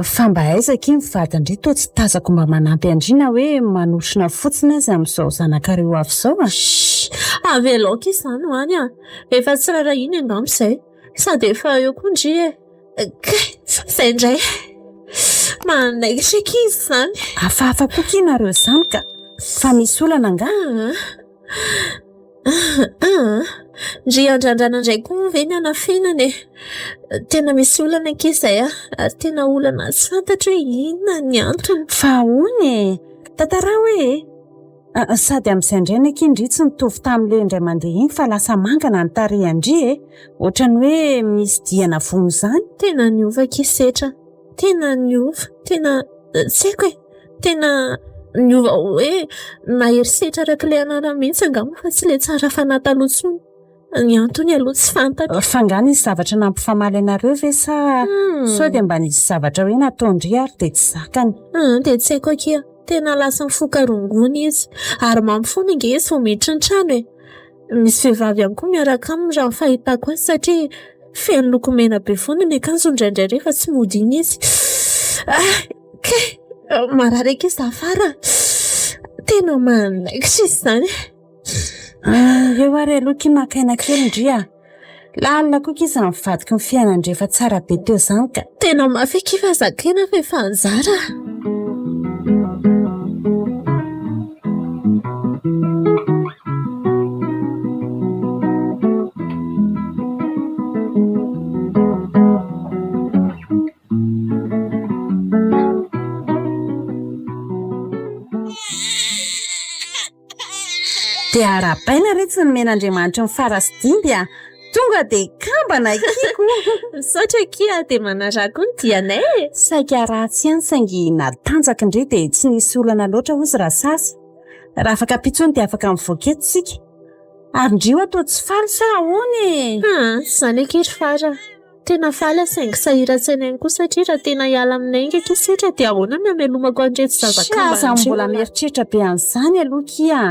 fa mba aizaka iny mivady indray toa tsy tazako mba manampy Andrina hoe manosina fotsiny azy amin'izao zanakareo avy izao avy aloka izany hoany efa tsy raha iny angamba izay sady efa eo koa ndry izay indray manaikitra izy izany hafahafa koa nareo izany ka fa misy olana nga ndry andrandrana indray koa ve ny anafinany tena misy olana anky izay ary tena olana tsy fantatra hoe inona ny antony fa hony tantara hoe sady amin'izay indray neky indry tsy mitovy tamin'ilay indray mandeha iny fa lasa mangana ny tarehy Andry ohatrany hoe misy diana vono izany tena niova kisetra tena niova tena tsy haiko tena niova hoe maherisetra araka ilay anara mihitsy angamba fa tsy ilay tsara fanatalotsony ny antony aloha tsy fantatra fa nga nisy zavatra nampifamaly anareo ve sa sao dia mba nisy zavatra hoe nataondry ary dia tsy zakany dia tsy haiko akia tena lasa mifokarongony izy ary mampifona inge izy vao miditra ny trano misy vehivavy ihany koa miaraka aminy raha fahitako azy satria feno lokomena be foana ny akanjo indraindray rehefa tsy mody iny izy marary eky izy afara tena manaikitra izy izany eo ary aloha makaina kely ndry lalina koa izy mivadiky ny fiainany rehefa tsara be teo izany ka tena mafy kifa zakaina fa efa anjara dia arabaina re tsy nomen'Andriamanitra ny farasy dimby tonga dia kambana kiko misaotra kia dia manarako ny dianay saika ratsy ihany saingy natanjaka indray dia tsy nisy olana loatra ozy raha sasa raha afaka ampitsony dia afaka mivoaketsika ary ndrio atao tsy faly sa ahoany izany akery fara tena faly saingy sahiratsana ihany koa satria raha tena hiala aminay inga kisetra dia ahoana ny hamelomako andreto zazakambany mbola mieritreritra be an'izany aloha kia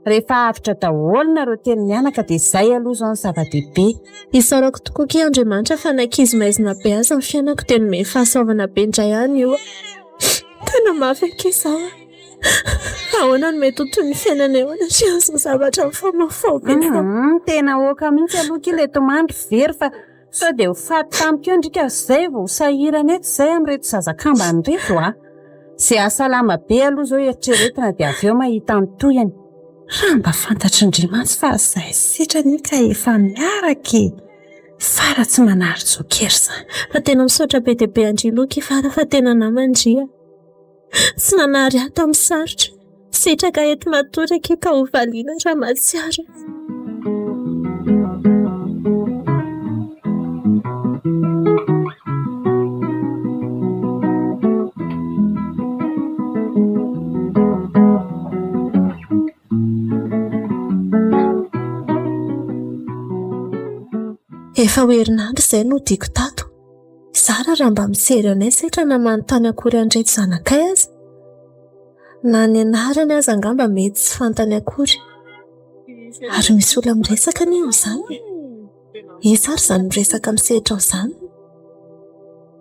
rehefa avitra daholo nareo teny mianaka dia izay aloha izao ny zava-dehibe isaorako tokoa kia Andriamanitra fa nankizy maizina be azy ny fiainako dia nomeny fahasaovana be indray any io tena mafy ankizaho ahoana no mety ho toy ny fiainana eo satria azo zavatra mifamaofao tena oka mihitsy aloha kia ilay tomandry very fa sao dia ho faty tamiko eo ndrika izay vao sahirana eto izay amin'reto zazakambany reto izay asalama be aloha izao eritreretina dia avy eo mahita ny toyany raha mba fantatry Andriamanitra fa izay sitrany ka efa miaraka fara tsy manary jokery izany fa tena misaotra be dia be Andry loka fara fa tena namandria tsy nanary ato amin'ny sarotra sitraka eto matoraka ka ho valiana raha matsiara efa ho herinandro izay no diako tato zara raha mba misery anay setra na manontany akory andreto zanakay azy na ny anarany azy angamba mety tsy fantany akory ary misy olona miresaka ny eo izany izary izany miresaka misetra ao izany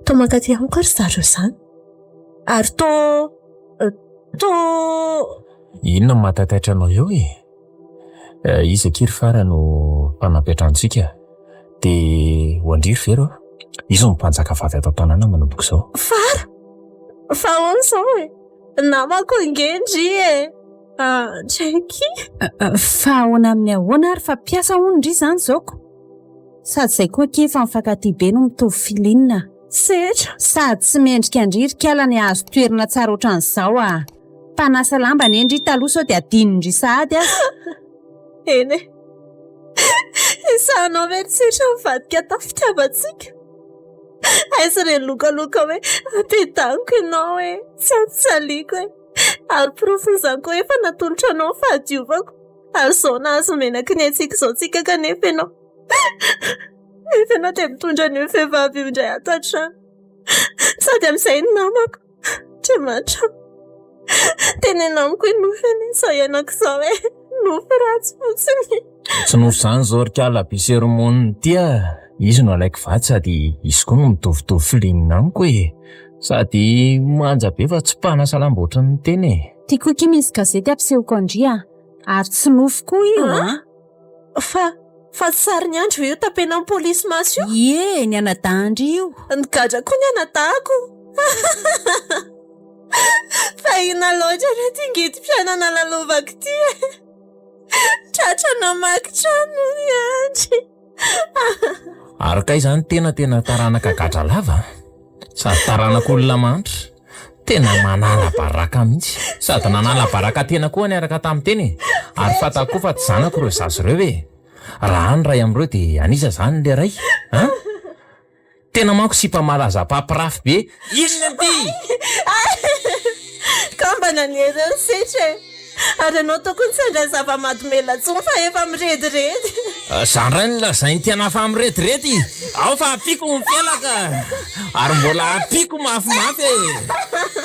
to mankaty amiko ary zareo izany ary to inona mahatataitra anao eo izy akery fara no mpanampiatrantsika dia ho Andry vero izy mpanjaka vavy ato tanàna manomboka izao fa ahoana izao namako ingendry ndraiky fa ahoana amin'ny ahoana ary fa mpiasa hono ndry izany zaoko sady izay koa kefa mifankaty be no mitovy filinina setra sady tsy mendrika Andry kala ny azo toerana tsara ohatran'izao mpanasa lamba ny Andry taloha sao dia adino ndry sahady eny isanao ve setra mivadika tafitiavantsika aizy re lokaloka hoe ampidaniko ianao tsy antsaliako ary profon'izany koa efa natolotra anao fahadiovako ary izao nahazo menaka ny antsika izao tsika kanefa ianao efa ianao dia mitondra ny vehivavy io indray ato an-trano sady amin'izay ny namako Andriamanitra tenena amiko hoe nofy izao ianako izao nofy ratsy fotsiny tsy nosy izany zao rikala be sermony tia izy no alaiko vaty sady izy koa no mitovitovy filinina amiko sady manja be fa tsy mpanasalamba ohatran'ny teny tiako ky misy gazety ampisehoko andria ary tsy nofo koa io fa tsary ny andro io tapena amin'ny polisy masy io ny anadandry io nygadra koa ny anadahako fa ina loatra na tingety mpianana lalovako ty tratra namaky trano ny andry ary kay izany tena taranaka gadra lava sady taranak'olona manitra tena manala baraka mihitsy sady nanala baraka tena koa niaraka tamin'ny teny ary fatako koa fa tsy zanako ireo zazy ireo raha any ray am'ireo dia anisa zany le ray tena manko sipa malaza papirafy be inona ty kambana ny ezany setra ary anao tokony sendra zava-madomela tsony fa efa mirediredy zany ray ny lazainy tena fa mirediredy ao fa apiko mifialaka ary mbola apiko mafimafy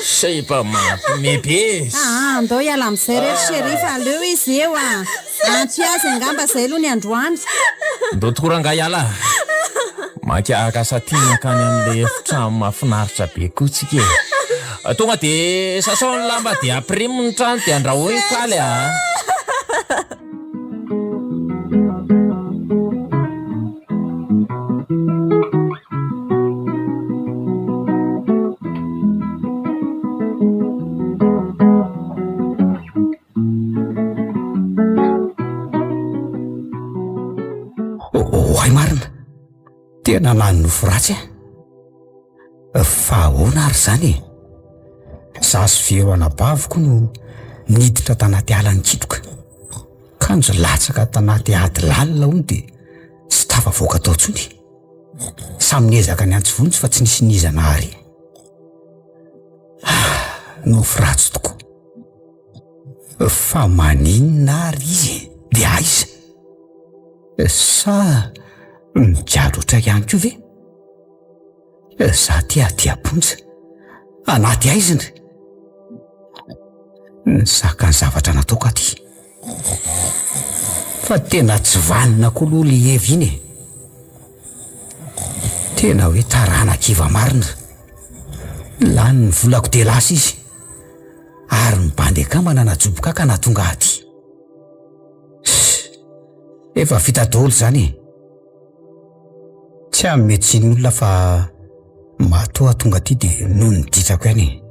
sepa mampimebe andao iala amin'izay rehetra sherifa aleo izy eo antsy azy angamba zay aloha ny androany ndo tokoranga iala makiaka satinakany amin'le efitrano mahafinaritra be kotsika tonga de sasaony lamba de aprimo ny trano de andrahoiny kaly Hoay marina tena nanonofo ratsy fa ahoana ary zany zazo vero anabaviko no niditra tanaty ala Nikitroka kanjo latsaka tanaty ady lalina hono dia tsy tafavoaka tao tsony samy niezaka ny antsovontsy fa tsy nisy nizana ary nofo ratsy tokoa fa maninona ary izy dia aiza sa mijalo otra ihany koa ve zatia diaponja anaty aizina nysaka ny zavatra nataoko aty fa tena tsy vanina koa le evy iny tena hoe tarana kiva marina lany ny volako de lasa izy ary ny bandy akambana najoboka ka natonga aty efa vita daholo zany tsy amin'ny medisinyolona fa matoa tonga aty de noho ny ditrako ihany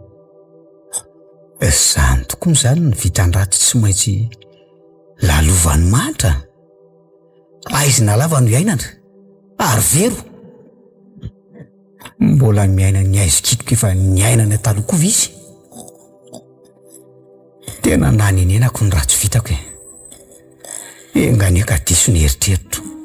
zany tokoa zany ny vitan-draty tsy maintsy lalovan'ny manitra aizina lava no iainana ary vero mbola miaina ny aizikitoko efa ny ainana taloha izy tena nanenenako ny ratsy vitako enganeka diso ny eritreritro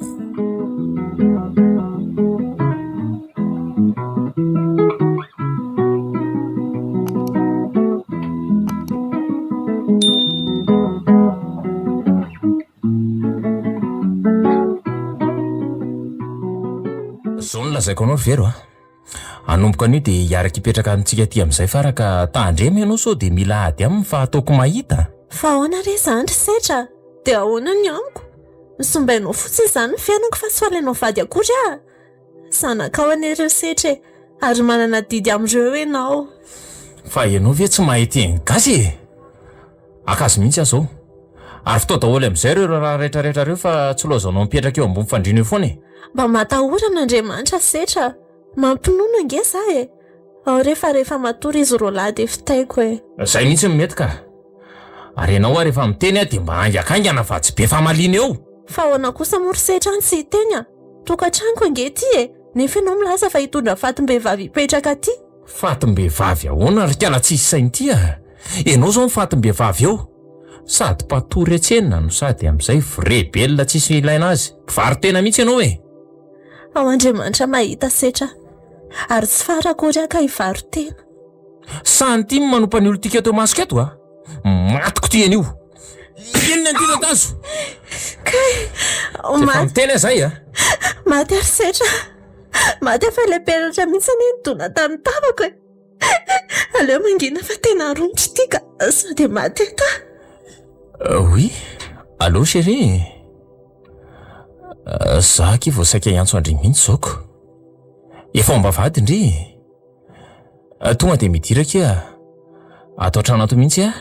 zao nolazaiko anao ry vero anomboka anio dia hiaraka hipetraka antsika aty amin'izay faraka tandremo ianao sao dia mila ady aminy fa ataoko mahita fa ahoana re zany ry setra dia ahoana ny amiko misombainao fotsiny izany ny fiainako fa tsy falainao vady akory zanaka ao an'ireo setra ary manana didy amin'ireo ianao fa ianao ve tsy mahity eny gasy akazo mihitsy azao ary fotao daholo amin'izay reo raha rehetrarehetra reo fa tsy lozanao mipetraka eo ambony fandrina io foana mba matahorana Andriamanitra setra mampinono ange za ao rehefa matory izy rolady fitaiko zay mihitsy mety ka ary ianao rehefa miteny dia mba angakaingana fa tsy be famalina eo fa ahoana kosa mory setra ny tsy hiteny tokantranoko ange ty nefa ianao milaza fa hitondra fatim-behivavy hipetraka aty fatim-behivavy ahoana ry kala tsisy sainy ty ianao zao fatim-behivavy eo sady patory antsenina no sady amin'izay vrebelona tsisy ilaina azy vary tena mihitsy ianao ao Andriamanitra mahita setra ary tsy farakory aka hivaro tena santimy manompa ny olo tika teo masoko eto matiko ty anio inona ny ty tatazo efa miteny zay maty ary setra maty afa ilay peratra mihitsy ny nidona tamin'ny tavako aleo mangina fa tena rongotry tika sao dia maty aka oui allô chérie Za ky vao saika iantso Andry mihitsy zaoko. Efa mba vady Ndry. Tonga dia midiraka iha. Atao trano ato mihitsy iha.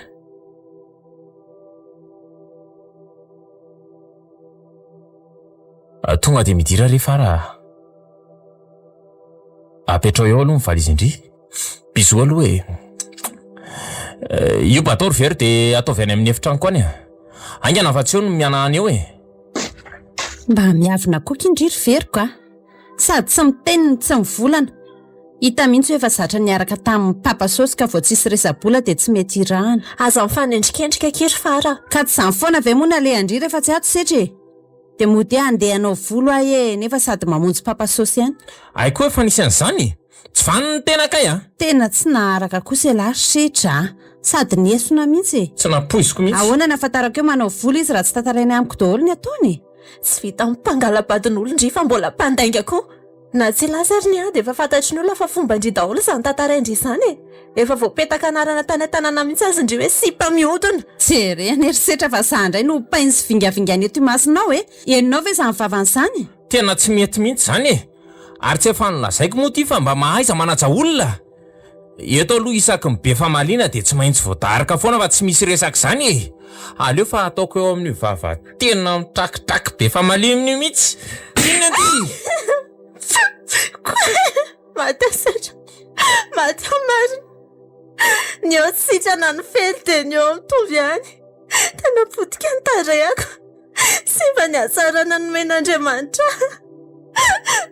Tonga dia midira rehefa raha. Apetrao eo aloha ny valizy Ndry. Bisous aloha e. Io mba atao ry very dia ataovy any amin'ny efitranoko any a. Aingana fa tsy eo no miana any eo e. Mba miavina koa kindry ry veriko a. Sady tsy miteniny tsy mivolana. Hita mihitsy efa zatra niaraka tamin'ny papa sosy ka vao tsisy resa-bola dia tsy mety irahana. Aza mifanendrikendrika kely fara. Ka tsy zany foana ve moa na le Andry rehefa tsy ato setra e. Dia mody andeha hanao volo ahy e nefa sady mamonjy papa sosy ihany. Ay koa efa nisy an'izany. Tsy faniny ny tena kay a. Tena tsy naharaka kosa lahy setra. Sady niesona mihitsy. Tsy napoiziko mihitsy. Ahoana nafantarako eo manao volo izy raha tsy tantarainy amiko daholo ny ataony. Tsy vita mpangalabadin'olo Ndry fa mbola mpandainga koa. Na tsy lasary ny dia efa fantatry ny olona fa fomba Ndry daholo izany tantaraindry izany e. Efa voapetaka anarana tany an-tanàna mihitsy azy Ndry hoe sipa mihodina. Jerena erisetra fa zandray no painy sy vingavingany eto imasinao e. Enonao ve izany vavany izany? Tena tsy mety mihitsy izany e. Ary tsy efa nolazaiko moa ty fa mba mahaiza manaja olona. Eto aloha isaky ny be famaliana dia tsy maintsy voadarika foana fa tsy misy resaka izany e. Aleo fa ataoko eo amin'ny vava tena mitrakitraky be famaliminy mihitsy. Inona ty? Matasatra. Matamary. Ny eo sitrana ny fely dia ny eo mitovy ihany. Tena potika ny tarehako. Sy mba ny hatsarana nomen'Andriamanitra.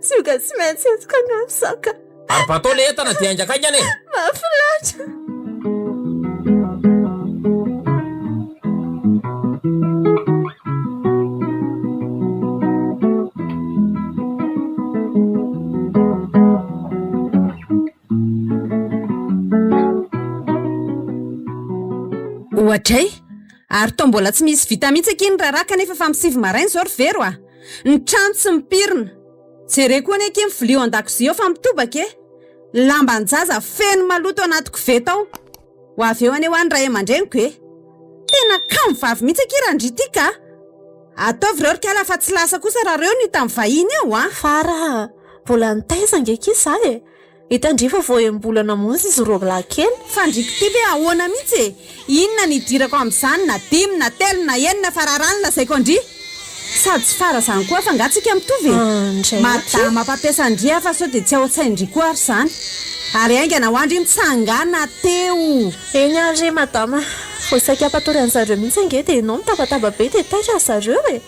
Tsy yoga tsy maintsy entiko ny amsaka. Ary batao le entana dia aingakaingana e. Mahafinaritra. Ohatray, ary toa mbola tsy misy vita mihitsy akiny raraka nefa fa misivy maraina zao ry vero a. Ny trano tsy mipirina. Jereo koa ny akiny vilio an-dakozia fa mitobaka e. Lamban-jaza feno maloto anaty koveta ao. Ho avy eo any hoany ray aman-dreniko e. Tena kamivavy mihitsy aky raha Ndry ity ka. Ataovy reo ry kala fa tsy lasa kosa raha reo ny tamin'ny vahiny eo a. Fara, mbola nitaizanga eky iza e. Hita Ndry fa vao embolana monzy izy roa kely. Fandriko ty ve ahoana mihitsy e. Inona ny dirako amin'izany na dimy na telo na enina fararano lazaiko Ndry. Sady tsy fara zany koa fa ngatsika mitovy e. Madama mpampiasa Ndry fa sao dia tsy ao an-tsaindry koa ary zany. Ary aingana ho Andry mitsangana teo. Eny ary madama. Vao saika ampatory an'zareo mihitsy ange dia ianao mitabataba be dia taitra zareo e.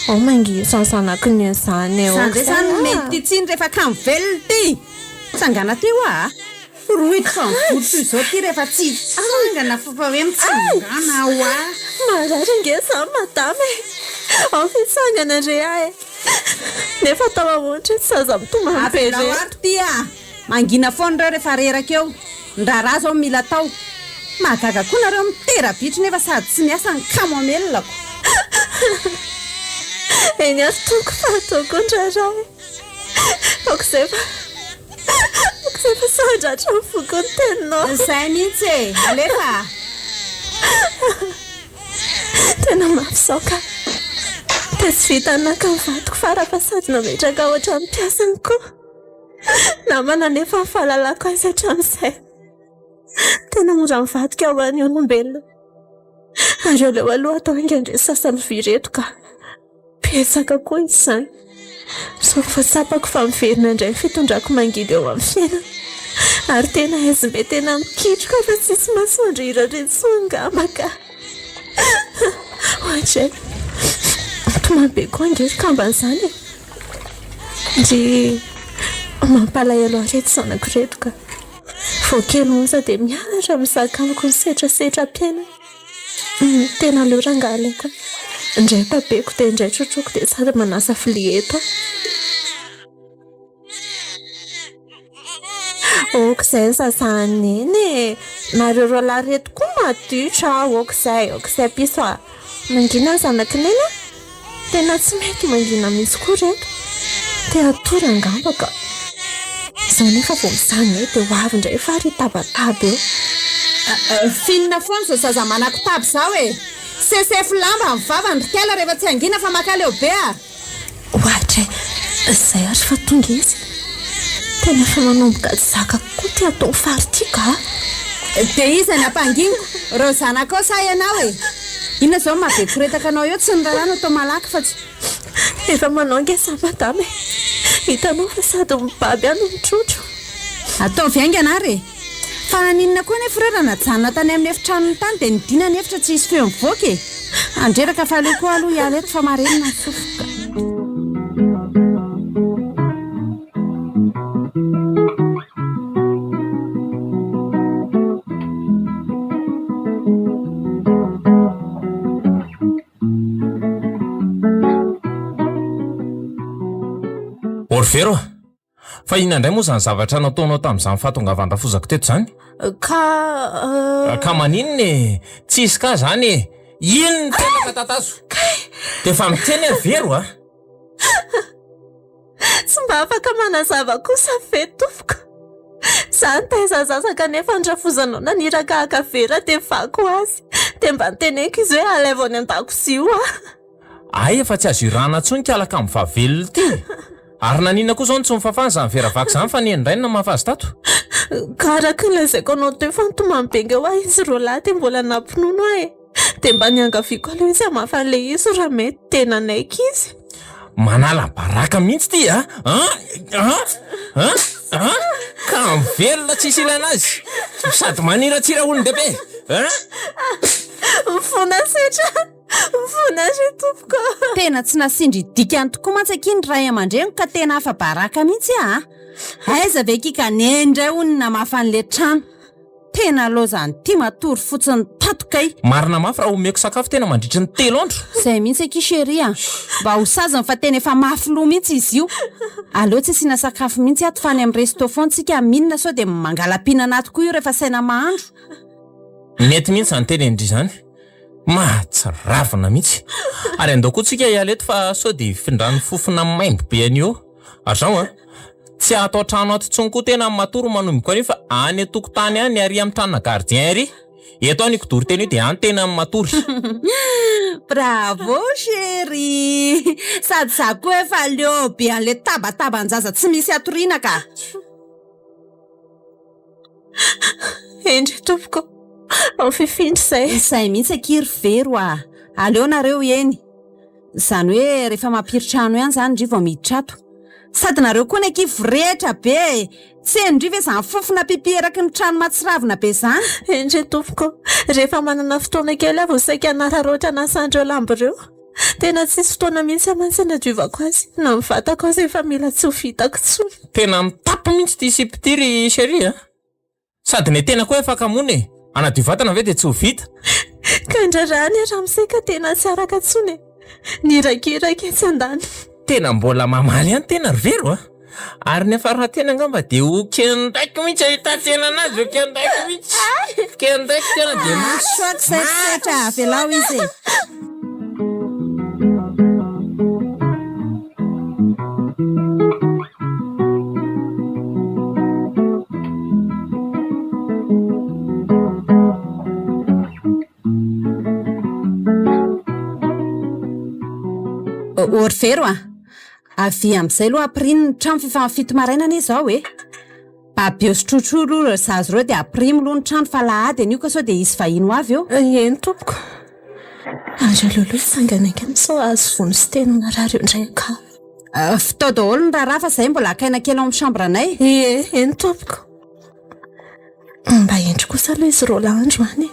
Ao mangy sansanako ny izany eo. Zany zany mety tsiny rehefa kamivelona ty. Tsangana teo a. Roito fa mivory toy izao ty rehefa tsy tsangana fa hoe mitsangana ao a. Marary ange izany madama e. Ao fitsangana re ahy. Nefa tao ahoatra tsy aza mitomany be re. Apelao ary ty a. Mangina foana reo rehefa reraka eo. Ndrara zao mila tao. Mahagaga koa nareo miterabitry nefa sady tsy miasa ny kamomelako. Eny ary toko fa ataoko ndraray. Okizay fa sadratra ny foko ny teninao. Izay mihitsy e. Alefa. Tena mafisaoka. Dia tsy vita naka mivadiko fara fa sady nametraka oatra ny mpiasany koa. Namana nefa ny fahalalako azy hatramin'izay. Tena mora mivadika ho an'ny olombelona. Ary leo aloha atao ingandre sasany vireto ka. Petsaka koa izany. Saoko fa tsapako fa miverina indray fitondrako mangidy eo amin'ny fiainana. Ary tena aizimbe tena mikitroka fa tsisy masoandro iraretsoangamba ka. Ohatray. Tomany be koa angery kamban'izany e. Ndry mampalahelo areto zanako reto ka. Vao kely monsa dia mianatra misakamako ny setrasetra-piainana. Tena leo rangalaka. Indray babeko dia indray trotroko dia sady manasa vilia eto. Okizay sasany eny e. Nareo roa lahy reto koa maditra. Okizay piso a. Mangina zanako nena. Tena tsy mety mangina misy koa reto. Dia atory angamba ka. Izany nefa vao mizany e dia ho avy indray fa ry tabataba eo. Finina foana zao zaza manako taby zao e. Sesefo lamba amin'ny vava Ndry kala rehefa tsy angina fa makaleo be a. ohatra izay ary fa tonga izy tena fa manomboka zaka koa ty atao politika. Dia iza ny ampangingo reo zanakao sa ianao e? Inona izao mahabekoretaka anao eo tsy ny rarano atao malaky fa tsy efa manao ngesa madama hitanao fa sady mibaby any mitrotro. atao viainga anary e. Fa naninona koa nefa ireo raha najanona tany amin'ny efitranony tany dia nidina ny efitra tsy hisy feo mivoaka e. Andreraka fa aleo koa aloha iala eto fa marenina sofoka. Orfero fa inona indray moa izany zavatra nataonao tamin'izany fahatongavan-drafozako teto izany? Ka maninona e? Tsisy ka izany e? Ino no tena katatazo? Dia fa miteny Vero a? tsy mba afaka manazava kosa ve tompoko. Izany taizazasaka nefa andrafozanao naniraka akavera dia vako azy dia mba niteneko izy hoe alaivany an-dakozia io Ay, efa tsy azo irana intsony kalaka amin'ny vahavelona ity. Ary naninona koa izao no tsy mifafana izany veravaka izany fa ny endrainy mahafazy tato? Karaka lazaiko anao teo fa nitomambenga ho ahy izy roa lahy dia mbola nampinono ahy dia mba niangaviako aloha izy hamafan'ilay izy raha mety tena naika izy. Manala baraka mihitsy ty a? Ka mivelona tsisy ilana azy sady maniratsira olon-dehibe. Mifona se tompoko. Tena tsy nasindry dikany tokoa mantsakiny ray aman-dreny ka tena afa baraka mihitsy a. Aiza ve kika nendray onina mafan'le trano. Tena lozany ty matory fotsiny tatokay. Marina mafy raha omeko sakafo tena mandritry ny 3 andro. Izay mihitsy akisheria mba ho sazany fa tena efa mafy loha mihitsy izy io. Aleo tsy asiana sakafo mihitsy ato fa any amin'ny resto fontsika minina sao dia mangala-pinana tokoa io rehefa saina mahandro. Mety mihitsy izany teny Andry izany. Mahatsiravina mihitsy. Ary andao koa tsika hiala eto fa sao dia findrany fofona maimbo be an'io. Ary zao a tsy atao trano ato intsony koa tena matory manomboka an'io fa any an-tokotany any ary amin'ny tranona gardien ary. Eto any kodory teny io dia any tena matory. Bravo chéri. Sady za koa efa leo be an'le tabataban-jaza tsy misy atoriana ka. Endry tompoko. Fifindry izay mihitsy akiry Vero a. Aleo nareo eny. Izany hoe rehefa mampiry trano ihany izany ndry vao miditra ato. Sady nareo koa ny ankivo rehetra be. Tsy endry ve izany fofona pipi eraky ny trano matsiravina be izany. Endry tompoko. Rehefa manana fotoana kely avy saika nararoatra nasandreo lambo ireo. Tena tsisy fotoana mihitsy amantsana diovako azy. Na mivatako azy efa mila tsy ho vitako tsony. Tena mitapy mihitsy ty sipitiry chéri a. Sady ny tena koa efa kamona e. Anadio vatana ve dia tsy ho vita? Ka ndrarany raha miseka tena tsy araka tsony. Nirakiraka tsy andany. Tena mbola mamaly ihany tena Vero a. Ary nefa raha tena angamba dia ho kendraiky mihitsy ahitatsena anazy ho kendraiky mihitsy. Kendraiky tena dia masoaky setra avelao izy e. Orfero a. Avy amin'izay aloha apriny ny trano fito marainana izao e. Babe sotrotrolo ro zazo ireo dia aprimo aloha ny trano fa lahady an'io ka sao dia isy vahino avy eo. Eny tompoko. Azo lolo sanganaika sao azo vono sy tena narareo indray ka. Fitao daholo ny raharaha fa izay mbola akaina kely ao amin'ny chambre anay. Eny tompoko. Mba endry kosa aloha izy roa landro any.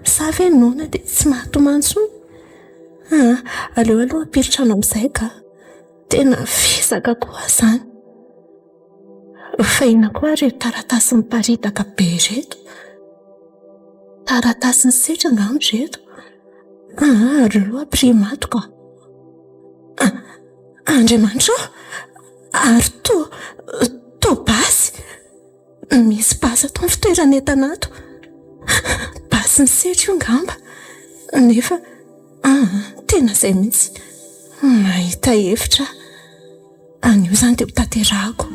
Sa ve nona dia tsy mahatomantsony. Aleo aloha apiritrano amin'izay ka. Tena fisaka koa izany. Fahina koa ry taratasy miparitaka be reto. Taratasy ny setra angamba reto. Aleo ampirimato ka. Andriamanitra ary to basy. Misy basy atao amin'ny fitoerana entanato. Basy ny setra io angamba. Nefa tena izay mihitsy. Mahita hevitra. Anio izany dia ho tanterahako.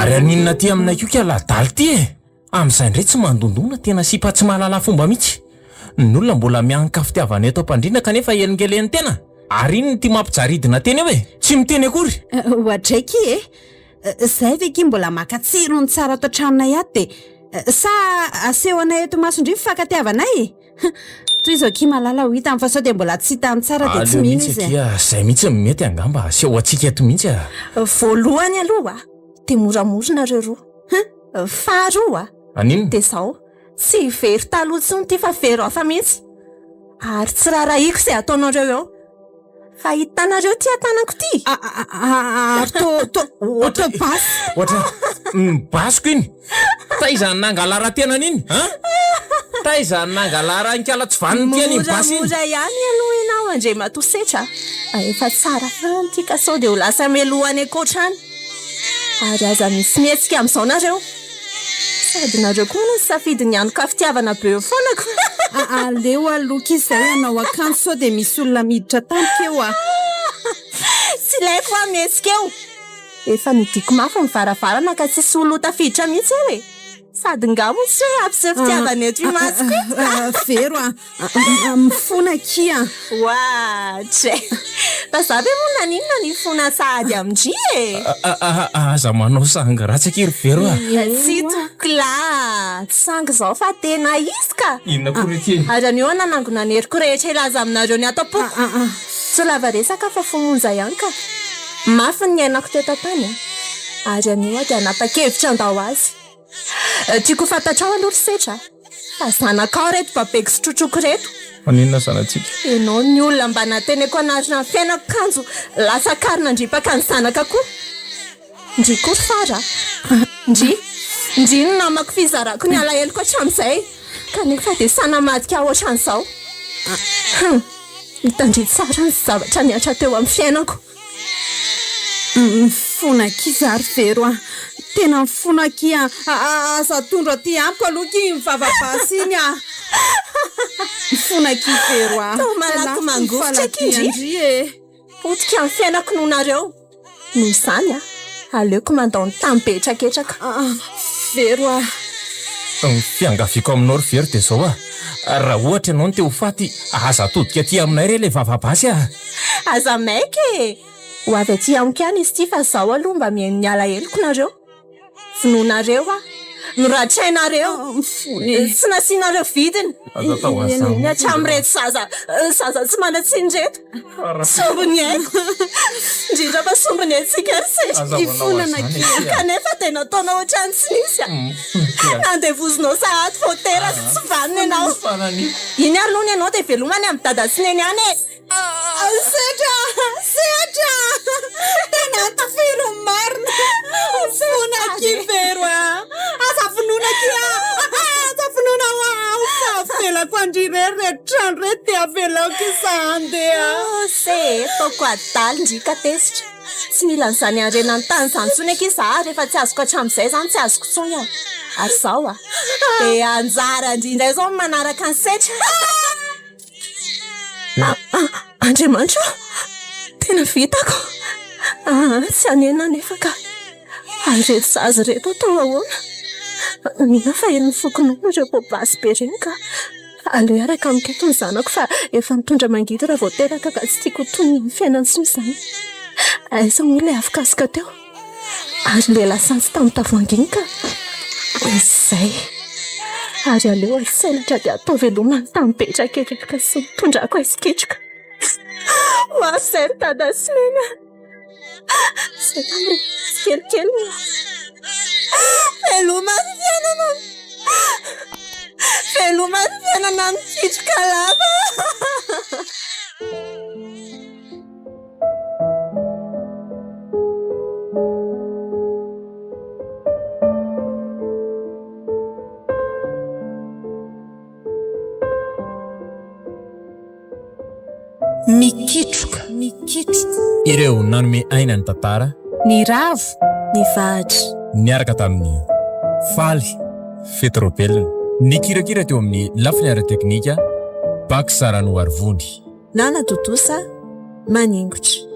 Ary aninona ty aminay io ka ladaly ty e. Amin'izay ndray tsy mandondona tena sipa tsy mahalala fomba mihitsy. Ny olona mbola mianka fitiavana eto am-pandriana kanefa elingeleny tena. Ary iny ty mampijaridina teny eo e. Tsy miteny akory. Ohatraiky e. Zay ve ki mbola makatsiro ny tsara ato an-tranonay ato de sa aseho anay eto masondry fakatiavanay. Toy izao ki malala ho hita fa sao de mbola tsy hita tsara de tsy mino izy. Zay mihitsy mety angamba aseho antsika eto mihitsy. Voalohany aloha de moramora nareo roa. Faharoa Anino? de zao tsy very taloha tsony ty fa very hafa mihitsy. Ary tsy rarahiko izay ataonareo eo. Fa hitanareo ty atanako ty. Ohatra basy. Ohatra basiko iny. Taizany nangalara tena niny taizany nangalara ankala tsy vaniny ty any basy iny. Moramora ihany aloha ianao Andry matosetra. Efa tsara fany ty ka sao de ho lasa melohany akoatrany. Ary aza misy mihetsika amin'izao nareo. Sady nareo koa no safidy ny anoka fitiavana be eo foanako. Aleo aloka izay anao akanjo sao de misy olona miditra tampoka eo a. Tsy laiko a mihetsika eo. Efa nidiko mafy ny varavarana ka tsisy olo tafiditra mihitsy eo e. Sady ngamo tsy hoe ampiseho fitiavana eto imasiko. Vero a mifona kia. Oatra. Fa za ve moa naninona ny fona sady amindry e. Aza manao sanga ratsy aky ry Vero a. Tsy tokla. Sangy zao fa tena izy ka. Inona kory ty? Ary anio nanangona neriko rehetra ilaza aminareo ny ato am-poko. Tsy lava resaka fa fomonja ihany ka. Mafy ny ainako teto tany a. Ary anio dia anapa-kevitra andao azy. Tiako fantatrao aloha setra. Fa zanakao reto babeko sy trotroko reto. Aninona zanatsika? Ianao ny olona mba nateneko anarina fiainako kanjo lasa karina ndripaka ny zanaka koa. Ndry kory fara. Ndry no namako fizarako ny alaheloko hatramin'izay. Kanefa dia sanamadika ohatran'izao. Hitandry tsara ny zavatra niatra teo amin'ny fiainako. Mifona kizary Vero a. Tena mifona kia. Aza tondro ty amiko aloha ki mivavabasy iny a. Mifona ki Vero a. Tao malaky mangofotra kindry e. Potika amin'ny fiainako noho nareo. Noho izany a. Aleoko mandao ny tambetraketraka. Vero a. Ny fiangaviko aminao ry Vero dia zao a. Raha ohatra ianao no te ho faty aza atodika aty aminay re le vavabasy a. Aza maika e. Ho avy aty amiko ihany izy ty fa zaho aloha mba mihaino ny alaheloko nareo. Finoanareo a. Noratrainareo. Tsy nasianareo vidiny. Ny hatramin'ireto zaza tsy manatsiny reto. Sombony haiko. Indrindra fa sombony antsika ry setra. Ifonana kia. Kanefa tena ataonao ohatrany tsy nisy a. Andevozinao sahady vao teraka tsy vanina ianao. Iny ary aloha ny ianao dia velomany amin'ny dada sy neny any e. Setra! Tena tafiro marina. Fona ki Vero a. Aza finoana kia. Aza finoana ho avelako Andry rehetrany reto dia avelako izany a. Se toko adaly ndrika tesitra. Tsy mila n'izany arena ny tany izany tsony aky za rehefa tsy azoko hatramin'izay zany tsy azoko tsony a. Ary zao a. Dia anjara indrindra izao manaraka ny setra. Andriamanitra, tena vitako. Tsy anena nefa ka. Reto zaza reto atao ahoana. Nina fa eny fokonao ireo pobasy be reny ka. Aleo araka miketo ny zanako fa efa mitondra mangidy raha vao teraka ka tsy tiako toy ny fiainany sy izany. Aiza moa ilay afikasika teo. Ary ilay lasantsy tamin'ny tavoahangy iny ka. Izay. Ary aleo aselatra dia atao velomany tambetraketraka sy mitondrako aisiketrika. Hoasy tada sy nena. Izay tamire kelikely. Velomany fiainana. Velomany fiainana mikitrika lava. Mikitroka. Ireo nanome aina ny tantara. Ny ravo. Ny vahatra. Niaraka tamin'ny faly fetrobelona. Ny kirakira teo amin'ny lafiny teknika bak sarano arvony. Nana totosa maningotra.